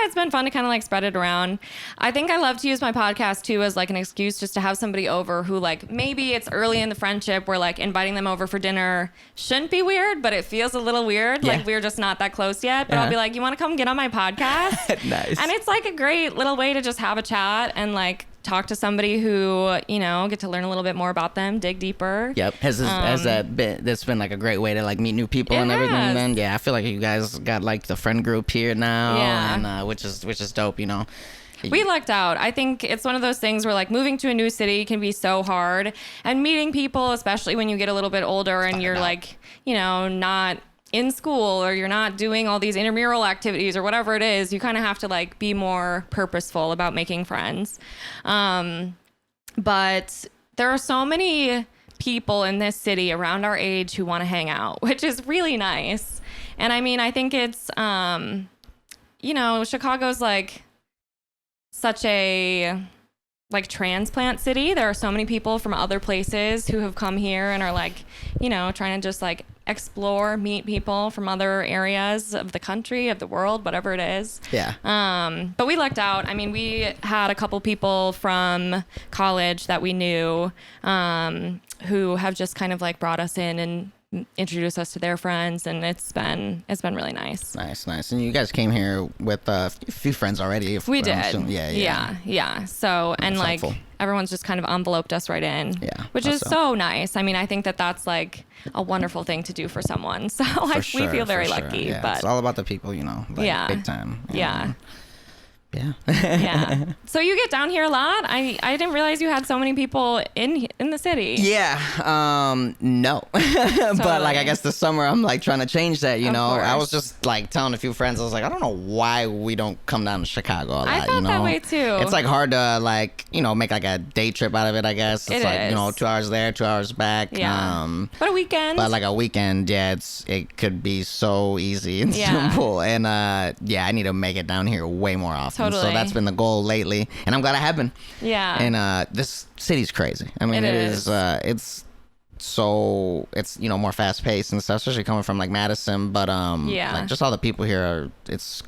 it's been fun to kind of like spread it around. I think I love to use my podcast too as like an excuse just to have somebody over who like maybe it's early in the friendship where like inviting them over for dinner shouldn't be weird, but it feels a little weird. Like we're just not that close yet, but I'll be like, you want to come get on my podcast? Nice. And it's like a great little way to just have a chat and like talk to somebody who, get to learn a little bit more about them, dig deeper. Yep. Has that's been like a great way to like meet new people and everything. Then I feel like you guys got like the friend group here now, and which is dope. We lucked out. I think it's one of those things where like moving to a new city can be so hard, and meeting people, especially when you get a little bit older and you're like, not in school or you're not doing all these intramural activities or whatever it is, you kind of have to like be more purposeful about making friends. But there are so many people in this city around our age who want to hang out, which is really nice. And I mean, I think it's, Chicago's like such a like transplant city. There are so many people from other places who have come here and are like, trying to just like explore, meet people from other areas of the country, of the world, whatever it is. Yeah. But we lucked out. I mean, we had a couple people from college that we knew who have just kind of like brought us in and introduced us to their friends, and it's been really nice. Nice. And you guys came here with a few friends already. We did. Yeah. So, and that's like helpful. Everyone's just kind of enveloped us right in. Yeah. Which is so nice. I mean, I think that's like a wonderful thing to do for someone. So we feel very lucky. Yeah, but it's all about the people, like big time. Yeah. Yeah. Yeah. So you get down here a lot? I didn't realize you had so many people in the city. Yeah. No. But like I guess this summer I'm like trying to change that, I was just like telling a few friends, I was like, I don't know why we don't come down to Chicago a lot. I thought that way too. It's like hard to like, make like a day trip out of it, I guess. It's like, 2 hours there, 2 hours back. Yeah. But a weekend. But like a weekend, it could be so easy and simple. And I need to make it down here way more often. Totally. So that's been the goal lately, and I'm glad I have been. Yeah. And this city's crazy. I mean, it is. It's more fast paced and stuff, especially coming from like Madison. But like just all the people here are. It's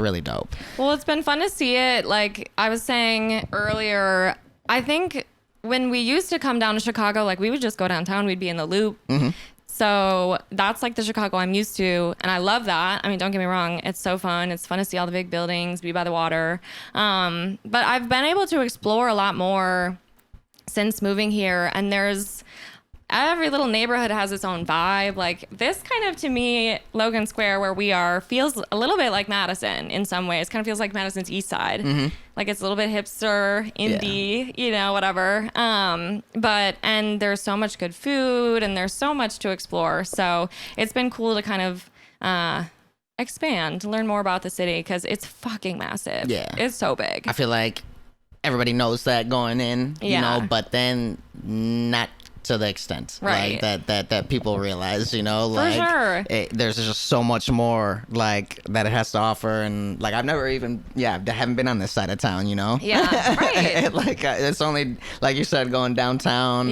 really dope. Well, it's been fun to see it. Like I was saying earlier, I think when we used to come down to Chicago, like we would just go downtown. We'd be in the Loop. Mm-hmm. So that's like the Chicago I'm used to. And I love that. I mean, don't get me wrong. It's so fun. It's fun to see all the big buildings, be by the water. But I've been able to explore a lot more since moving here. And every little neighborhood has its own vibe. Like this kind of, to me, Logan Square where we are feels a little bit like Madison in some ways. Kind of feels like Madison's East Side. Mm-hmm. Like it's a little bit hipster, indie, whatever. And there's so much good food and there's so much to explore. So it's been cool to kind of expand, learn more about the city because it's fucking massive. Yeah. It's so big. I feel like everybody knows that going in, you know, but then not to the extent right. like that people realize, you know, like for sure. There's just so much more like that it has to offer, and like I've never even I haven't been on this side of town, you know. Yeah, right. Like it's only like you said going downtown,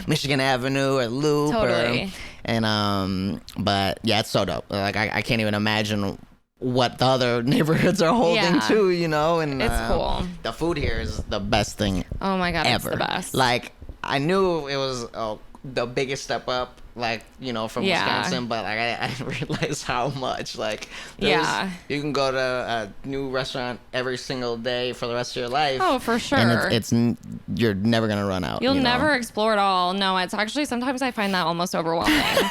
Michigan Avenue or Loop, totally. But yeah, it's so dope. Like I can't even imagine what the other neighborhoods are holding too, you know. And it's cool. The food here is the best thing. Oh my god, ever. It's the best. Like I knew it was the biggest step up, like, you know, from Wisconsin, but like I didn't realize how much. Like, you can go to a new restaurant every single day for the rest of your life. Oh, for sure. And it's you're never gonna run out. You'll never explore it all. No, it's actually sometimes I find that almost overwhelming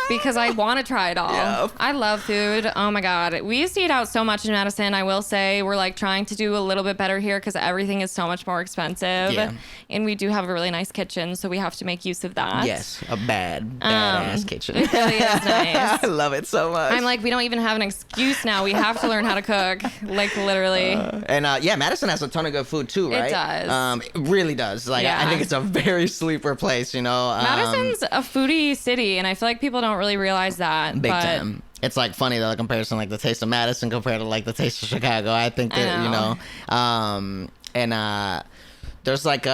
because I want to try it all. Yep. I love food. Oh my god, we used to eat out so much in Madison. I will say we're like trying to do a little bit better here because everything is so much more expensive. Yeah. And we do have a really nice kitchen, so we have to make use of that. Yes, a badass kitchen. It really is nice. I love it so much. I'm like, we don't even have an excuse now. We have to learn how to cook, like literally. Madison has a ton of good food too, right? It does. It really does. Like, I think it's a very sleeper place, you know. Madison's a foodie city, and I feel like people don't really realize that. Big time. It's like funny though, the comparison, like the taste of Madison compared to like the taste of Chicago. I think that, you know, there's like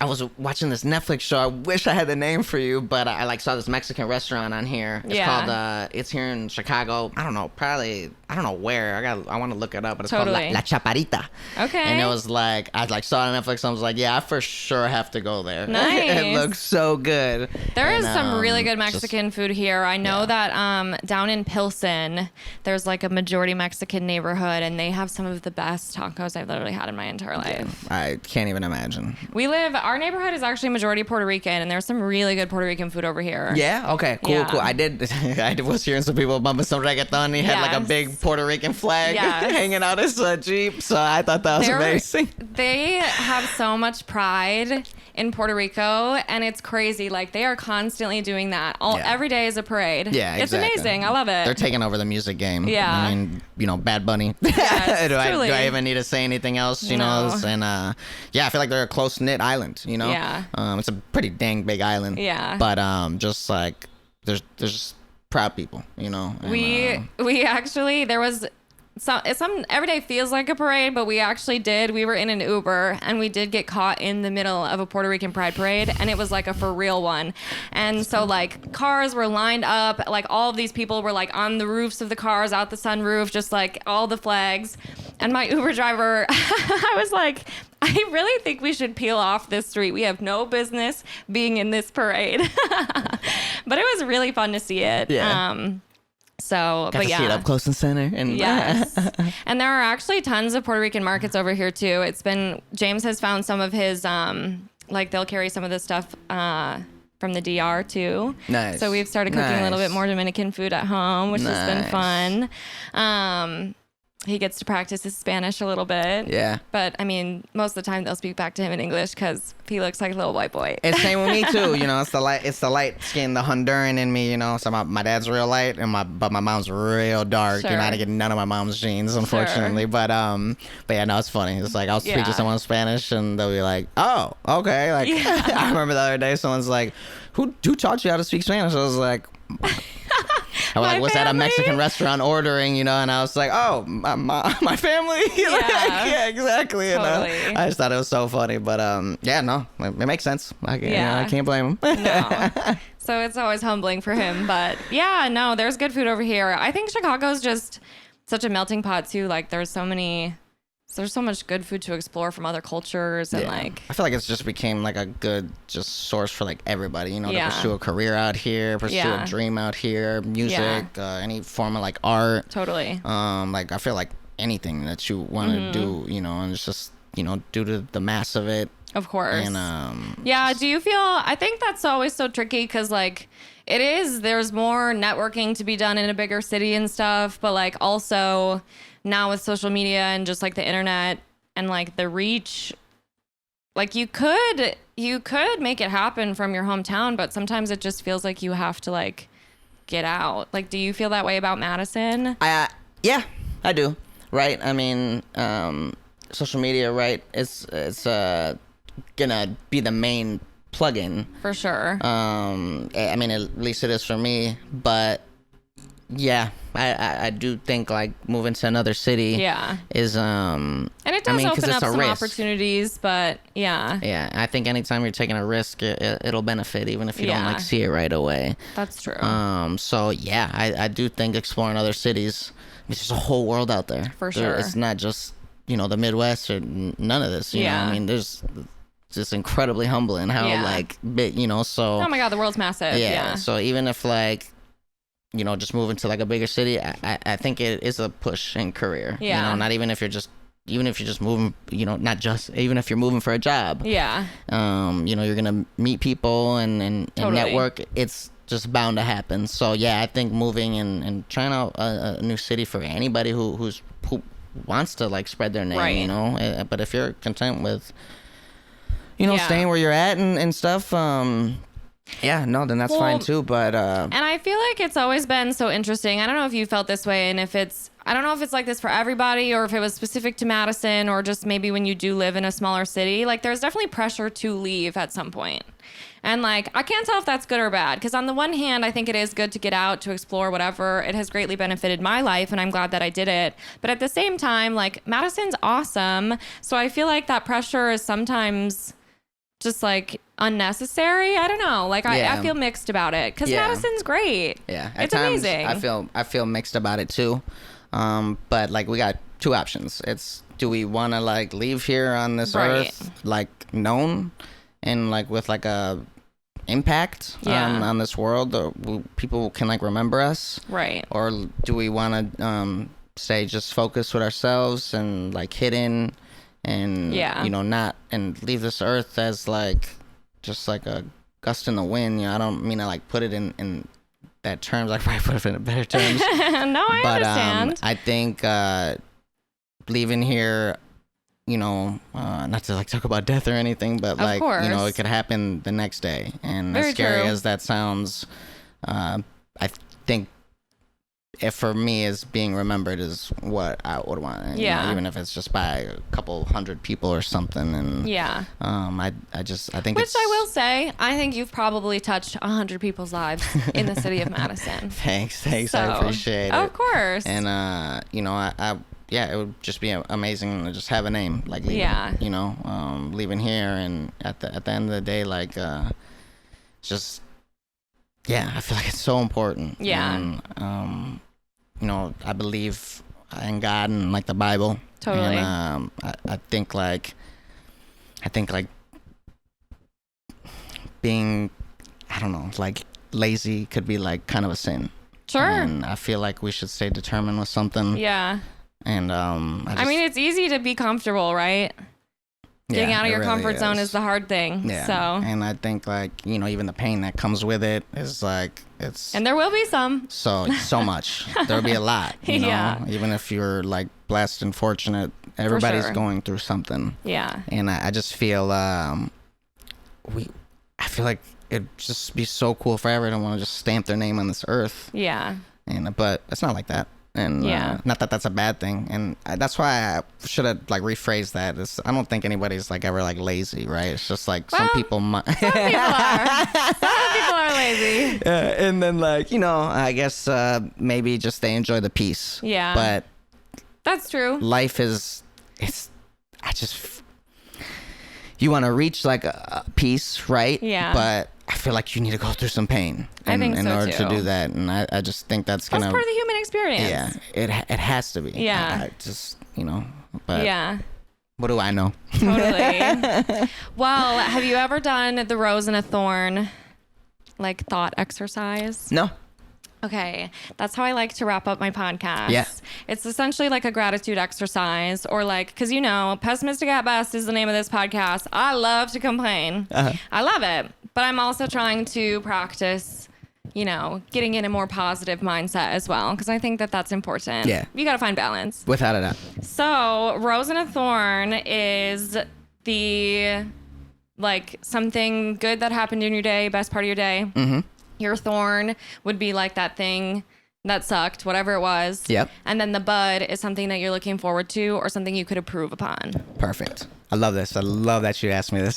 I was watching this Netflix show. I wish I had the name for you, but I like saw this Mexican restaurant on here. It's called it's here in Chicago. I don't know, probably I don't know where. I want to look it up, but it's called La Chaparrita. Okay. And it was like I like saw it on Netflix and I was like, yeah, I for sure have to go there. Nice. It looks so good. There is some really good Mexican food here. I know that down in Pilsen, there's like a majority Mexican neighborhood, and they have some of the best tacos I've literally had in my entire life. Yeah, I can't even imagine. Our neighborhood is actually majority Puerto Rican, and there's some really good Puerto Rican food over here. Yeah? Okay, cool. I was hearing some people bumping some reggaeton. He had like a big Puerto Rican flag hanging out his Jeep, so I thought that was amazing. They have so much pride in Puerto Rico, and it's crazy. Like, they are constantly doing that. Every day is a parade. Yeah, It's amazing. I love it. They're taking over the music game. Yeah. I mean, you know, Bad Bunny. Yes, do I even need to say anything else? You know? And I feel like they're a close-knit island, you know? Yeah. It's a pretty dang big island. Yeah. But just like, there's just proud people, you know? And, we actually, there was some every day feels like a parade, but we were in an Uber and we did get caught in the middle of a Puerto Rican pride parade, and it was like a for real one. And so like cars were lined up, like all of these people were like on the roofs of the cars, out the sunroof, just like all the flags. And my Uber driver, I was like, I really think we should peel off this street. We have no business being in this parade. But it was really fun to see it. Yeah. Got to see it up close and center. And yes. And there are actually tons of Puerto Rican markets over here too. James has found some of his, like they'll carry some of this stuff from the DR too. Nice. So we've started cooking a little bit more Dominican food at home, which has been fun. He gets to practice his Spanish a little bit. Yeah. But, I mean, most of the time they'll speak back to him in English because he looks like a little white boy. It's same with me, too. You know, it's the light skin, the Honduran in me, you know. So my dad's real light, but my mom's real dark. Sure. You know, I didn't get none of my mom's genes, unfortunately. Sure. But yeah, no, it's funny. It's like I'll speak to someone in Spanish and they'll be like, oh, okay. Like, I remember the other day someone's like, who taught you how to speak Spanish? I was like... I was at a Mexican restaurant ordering, you know, and I was like, oh, my family. Yeah, exactly. Totally. And, I just thought it was so funny. But no, it makes sense. I can't blame him. No. So it's always humbling for him. But yeah, no, there's good food over here. I think Chicago's just such a melting pot too. Like there's so many there's so much good food to explore from other cultures and like. I feel like it's just became like a good just source for like everybody, you know, Yeah. to pursue a career out here, pursue Yeah. a dream out here, music, any form of like art. Totally. Like I feel like anything that you want to do, you know, and it's just, you know, due to the mass of it. Of course. And yeah. Do you feel? I think that's always so tricky because like it is. There's more networking to be done in a bigger city and stuff, but like also now with social media and just like the internet and like the reach, like you could make it happen from your hometown, but sometimes it just feels like you have to like get out. Like, do you feel that way about Madison? Yeah, I do. Right. I mean, social media, right? It's gonna be the main plugin For sure. I mean, at least it is for me, but yeah, I do think like moving to another city Yeah. is And it does 'cause open it's up a some risk. opportunities, but yeah, Yeah, I think anytime you're taking a risk, it'll benefit even if you don't Yeah. like see it right away. that's true. So yeah, I do think exploring other cities, there's a whole world out there. For sure. It's not just, you know, the Midwest or none of this, you know. Yeah. I mean, there's just incredibly humbling how Yeah. like big, you know, so Oh my God, the world's massive. Yeah. so even if like, you know, just moving to like a bigger city, I think it is a push in career. Yeah. You know, not even if you're just moving, you know, not just, even if you're moving for a job. Yeah. You know, you're going to meet people and Totally. network. It's just bound to happen. So yeah, I think moving and trying out a new city for anybody who wants to like spread their name, Right. you know, but if you're content with, you know, Yeah. staying where you're at and stuff, yeah, no, then that's fine too. But And I feel like it's always been so interesting. I don't know if you felt this way, and I don't know if it's like this for everybody or if it was specific to Madison or just maybe when you do live in a smaller city. Like, there's definitely pressure to leave at some point. And like, I can't tell if that's good or bad, because on the one hand, I think it is good to get out, to explore, whatever. It has greatly benefited my life, and I'm glad that I did it. But at the same time, like, Madison's awesome. So I feel like that pressure is sometimes just like unnecessary. I don't know. Like, Yeah. I feel mixed about it because Yeah. Madison's great. yeah, at It's times amazing. I feel mixed about it too. But like we got two options. It's, do we want to like leave here on this Right. earth like known and like with like a impact Yeah. on this world, or people can like remember us, Right. or do we want to say just focus with ourselves and like hidden and Yeah. you know, not, and leave this earth as like just like a gust in the wind. You know, I don't mean to like put it in that terms, like probably put it in better terms. No, I But understand. I think leaving here, you know, not to like talk about death or anything, but like, you know, course. it could happen the next day. And Very as scary true. as that sounds, I think if for me is being remembered is what I would want. And, you know, Yeah. even if it's just by a couple hundred people or something. And Yeah. I think Which I will say, I think you've probably touched 100 people's lives in the city of Madison. Thanks. I So, appreciate it. Of course. And you know, yeah, it would just be amazing to just have a name, like leaving, Yeah. you know, leaving here, and at the end of the day, like just, yeah, I feel like it's so important. Yeah. And you know, I believe in God and like the Bible. Totally. And I think like being, I don't know, like lazy could be like kind of a sin. Sure. And I feel like we should stay determined with something. Yeah. And I mean, it's easy to be comfortable, right? Getting out of your comfort zone is the hard thing. Yeah. So. And I think like, you know, even the pain that comes with it is like, it's And there will be some. so much. There'll be a lot, you know? Yeah. Even if you're like blessed and fortunate, everybody's sure. going through something. Yeah. And I just feel I feel like it'd just be so cool for everyone to want to just stamp their name on this earth. Yeah. And but it's not like that. And Yeah. not that that's a bad thing. And that's why I should have like rephrased that. I don't think anybody's like ever like lazy, right? It's just like some Well, people might. Some people are. Some people are lazy. And then like, you know, I guess maybe just they enjoy the peace. Yeah. But That's true. life is, you want to reach like a peace, right? Yeah. But I feel like you need to go through some pain I think in so, order to too. do that. And I just think that's That's gonna, part of the human experience. yeah, it has to be. Yeah. I just, you know, But yeah. what do I know? Totally. Well, have you ever done the rose and a thorn, like, thought exercise? No. Okay, that's how I like to wrap up my podcast. Yeah. It's essentially like a gratitude exercise, or like, because Pessimistic at Best is the name of this podcast. I love to complain. I love it. But I'm also trying to practice, getting in a more positive mindset as well, because I think that that's important. Yeah. You got to find balance. Without a doubt. So, rose and a thorn is the, like, something good that happened in your day, best part of your day. Mm-hmm. Your thorn would be like that thing that sucked, whatever it was. Yep. And then the bud is something that you're looking forward to or something you could improve upon. Perfect. I love this. I love that you asked me this.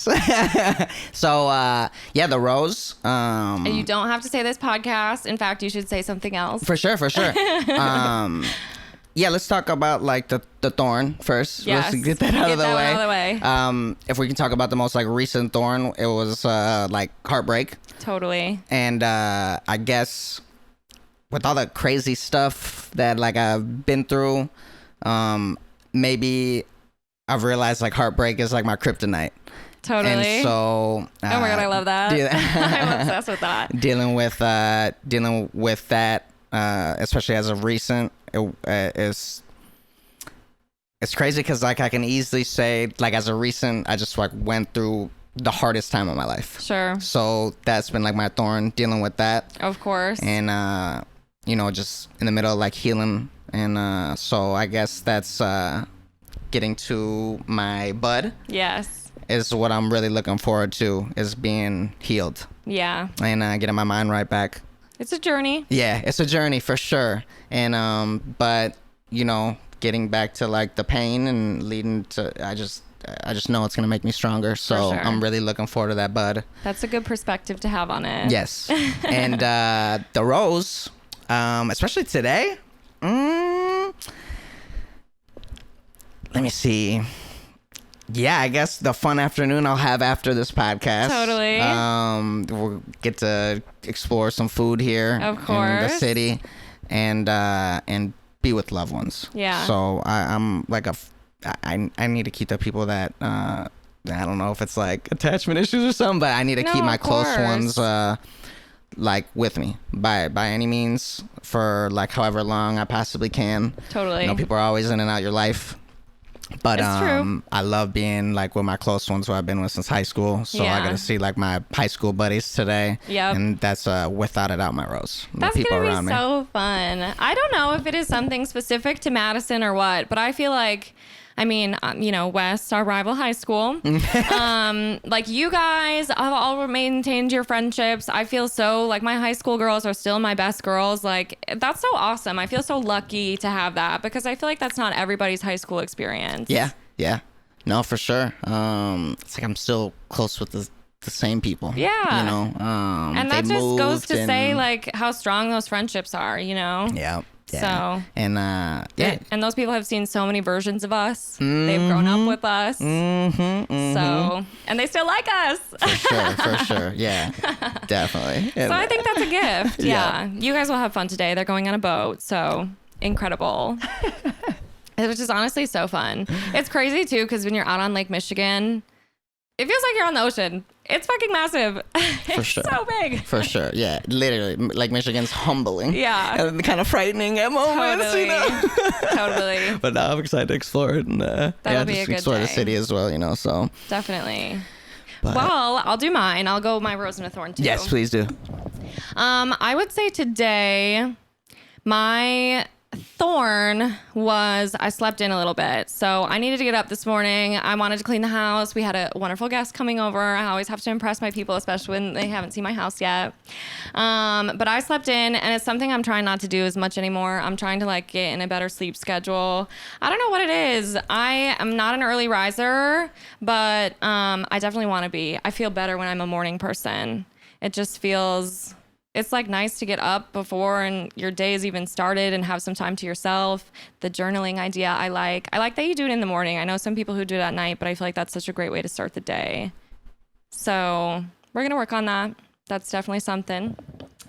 So, the rose. And you don't have to say this podcast. In fact, you should say something else. For sure. Let's talk about like the thorn first. Yes. Let's get that out of the way. Out of the way. If we can talk about the most like recent thorn, it was like heartbreak. Totally. And I guess with all the crazy stuff that like I've been through, maybe I've realized like heartbreak is like my kryptonite. Totally. And so, oh my God, I love that. I'm obsessed with that. Dealing with that, especially as of recent, it's crazy because like I can easily say like as a recent, I just like went through the hardest time of my life. Sure. So that's been like my thorn, dealing with that. Of course. And just in the middle of like healing, and so I guess that's getting to my bud. Yes. Is what I'm really looking forward to, is being healed. Yeah. And getting my mind right back. It's a journey. Yeah, it's a journey for sure. And but getting back to like the pain and leading to, I just know it's gonna make me stronger. So sure. I'm really looking forward to that bud. That's a good perspective to have on it. Yes. And the rose, especially today. Let me see. Yeah, I guess the fun afternoon I'll have after this podcast. Totally. We'll get to explore some food here Of in the course. city, and be with loved ones. Yeah. So I'm like I need to keep the people that I don't know if it's like attachment issues or something, but I need to keep my of close course. ones like with me by any means for like however long I possibly can. Totally. People are always in and out your life. But It's true. I love being like with my close ones who I've been with since high school. So Yeah. I got to see like my high school buddies today. Yep. And that's without a doubt my rose. That's the people gonna around be me. so fun. I don't know if it is something specific to Madison or what, but I feel like, West, our rival high school, like you guys have all maintained your friendships. I feel so like my high school girls are still my best girls. Like that's so awesome. I feel so lucky to have that because I feel like that's not everybody's high school experience. Yeah. No, for sure. It's like I'm still close with the same people. Yeah. And that just goes to say and- like how strong those friendships are, Yeah. So and and those people have seen so many versions of us. They've grown up with us. So and they still like us. for sure. Yeah, definitely. So I think that's a gift. Yeah. You guys will have fun today. They're going on a boat. So incredible. Which is honestly so fun. It's crazy too, because when you're out on Lake Michigan, it feels like you're on the ocean. It's fucking massive. It's sure. so big. For sure, yeah. Literally, like Michigan's humbling. Yeah. And kind of frightening at moments, Totally. But now I'm excited to explore it and That'll be a good explore the day. city as well, so. Definitely. But, Well, I'll do mine. I'll go my rose and a thorn too. yes, please do. I would say today, my thorn was I slept in a little bit. So I needed to get up this morning. I wanted to clean the house. We had a wonderful guest coming over. I always have to impress my people, especially when they haven't seen my house yet. But I slept in, and it's something I'm trying not to do as much anymore. I'm trying to like get in a better sleep schedule. I don't know what it is. I am not an early riser, but I definitely want to be. I feel better when I'm a morning person. It just feels... It's like nice to get up before and your day is even started and have some time to yourself. The journaling idea I like that you do it in the morning. I know some people who do it at night, but I feel like that's such a great way to start the day. So we're going to work on that. That's definitely something.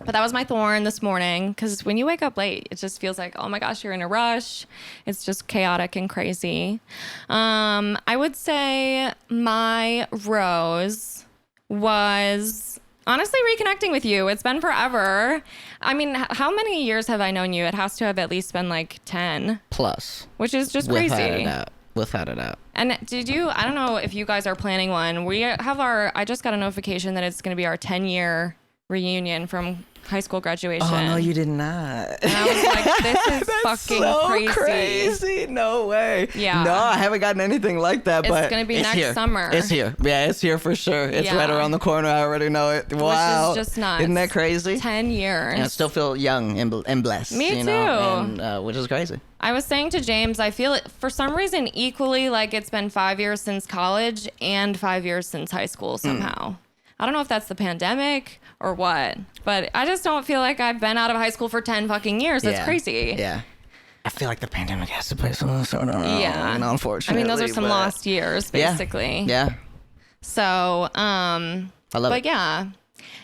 But that was my thorn this morning, because when you wake up late, it just feels like, oh my gosh, you're in a rush. It's just chaotic and crazy. I would say my rose was honestly reconnecting with you. It's been forever. I mean, how many years have I known you? It has to have at least been like 10. Plus. Which is just crazy. Without a doubt. And I don't know if you guys are planning one. I just got a notification that it's going to be our 10-year reunion from high school graduation. Oh, no, you did not. And I was like, this is fucking so crazy. No way. Yeah. No, I haven't gotten anything like that, but it's going to be next summer. It's here. Yeah, it's here for sure. It's right around the corner. I already know it. Wow. Which is just nuts. Isn't that crazy? 10 years. And I still feel young and blessed. Me too. And, which is crazy. I was saying to James, I feel it for some reason equally like it's been 5 years since college and 5 years since high school somehow. I don't know if that's the pandemic or what, but I just don't feel like I've been out of high school for 10 fucking years. That's crazy. Yeah. I feel like the pandemic has to play some sort of role. Yeah. Unfortunately. I mean, those are some lost years, basically. Yeah. So, I love it. but yeah.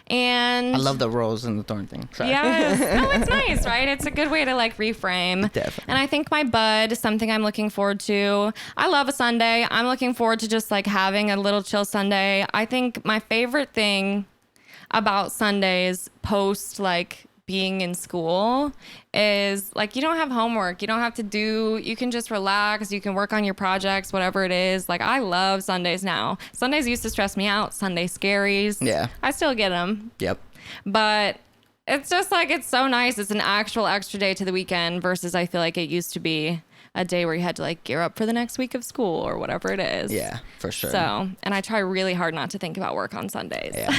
And I love the rose and the thorn thing. Sorry. Yes. No, it's nice, right? It's a good way to like reframe. Definitely. And I think my bud is something I'm looking forward to. I love a Sunday. I'm looking forward to just like having a little chill Sunday. I think my favorite thing about Sundays post like being in school is like you don't have homework, you can just relax, you can work on your projects, whatever it is. Like I love Sundays now. Sundays used to stress me out. Sunday scaries. Yeah. I still get them. Yep. But it's just like, it's so nice. It's an actual extra day to the weekend versus I feel like it used to be a day where you had to like gear up for the next week of school or whatever it is. Yeah, for sure. So, and I try really hard not to think about work on Sundays. Yeah.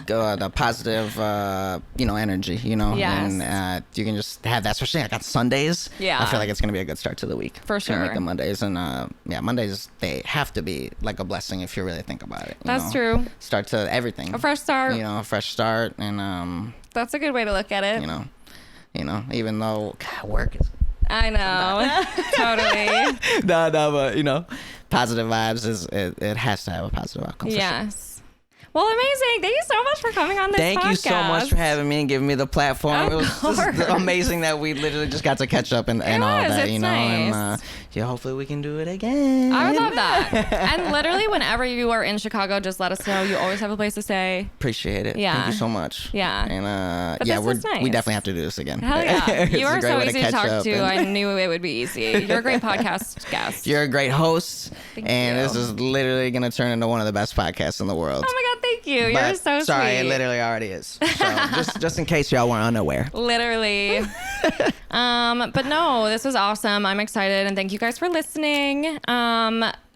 The positive, energy, Yes. And you can just have that, especially like on Sundays. Yeah. I feel like it's going to be a good start to the week. For sure. Like the Mondays. And Mondays, they have to be like a blessing if you really think about it. That's true. Start to everything. A fresh start. A fresh start. And, that's a good way to look at it. Even though work is. I know. Totally. No, but positive vibes it has to have a positive outcome. Yes. Well, amazing. Thank you so much for coming on this podcast. Thank you so much for having me and giving me the platform. It was just amazing that we literally just got to catch up and all that, it's nice. And hopefully we can do it again. I would love that. And literally whenever you are in Chicago, just let us know. You always have a place to stay. Appreciate it. Yeah. Thank you so much. Yeah. And nice. we definitely have to do this again. Hell yeah. You are so easy to talk to. I And knew it would be easy. You're a great podcast guest. you're a great host. Thank and you. this is literally going to turn into one of the best podcasts in the world. Oh my God, thank you. You're But so sorry, sweet. it literally already is. So just in case y'all weren't unaware. Literally. But no, this was awesome. I'm excited and thank you guys for listening.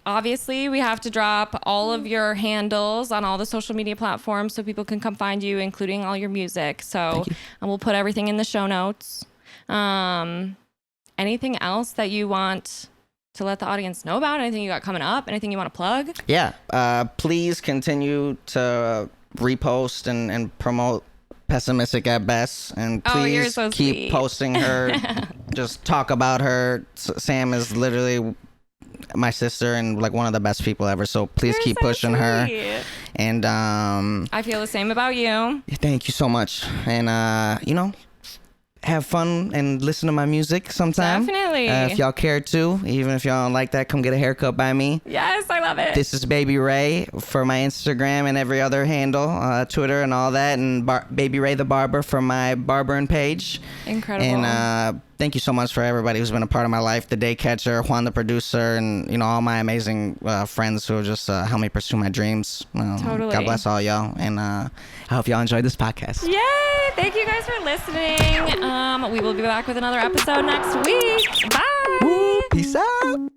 Obviously, we have to drop all of your handles on all the social media platforms so people can come find you, including all your music. So we'll put everything in the show notes. Anything else that you want to let the audience know about? Anything you got coming up? Anything you want to plug? Yeah. Please continue to repost and promote Pessimistic at Best. And you're please so keep sweet. posting her. Just talk about her. Sam is literally my sister and like one of the best people ever. So please You're keep so pushing her. sweet. And I feel the same about you. thank you so much. And have fun and listen to my music sometime. Definitely. If y'all care to, even if y'all don't like that, come get a haircut by me. Yes, I love it. This is Baby Ray for my Instagram and every other handle, Twitter and all that, and Baby Ray the Barber for my barbering page. Incredible. And thank you so much for everybody who's been a part of my life, the day catcher, Juan the producer, and all my amazing friends who have just helped me pursue my dreams. Totally. God bless all y'all, and I hope y'all enjoyed this podcast. Yay! Thank you guys for listening. We will be back with another episode next week. Bye. Woo, peace out.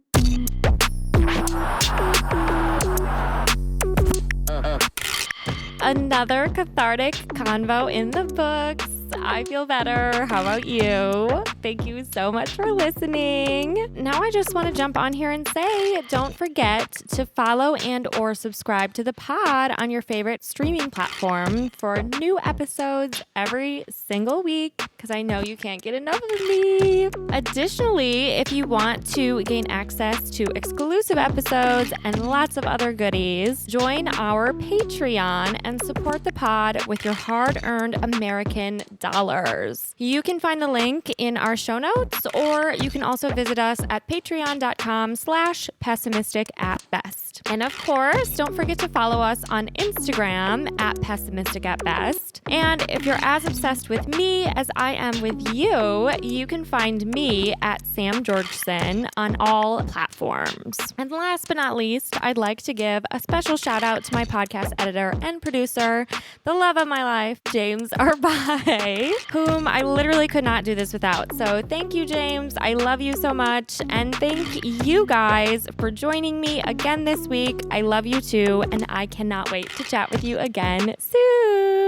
Another cathartic convo in the books. I feel better. How about you? Thank you so much for listening. Now I just want to jump on here and say, don't forget to follow and or subscribe to the pod on your favorite streaming platform for new episodes every single week, because I know you can't get enough of me. Additionally, if you want to gain access to exclusive episodes and lots of other goodies, join our Patreon and support the pod with your hard-earned American dollars. You can find the link in our show notes, or you can also visit us at patreon.com/pessimistic@best. And of course, don't forget to follow us on Instagram at pessimistic@best. And if you're as obsessed with me as I am with you, you can find me at Sam Georgeson on all platforms. And last but not least, I'd like to give a special shout out to my podcast editor and producer, the love of my life, James Arbai, whom I literally could not do this without. So thank you, James. I love you so much. And thank you guys for joining me again this week. I love you too, and I cannot wait to chat with you again soon.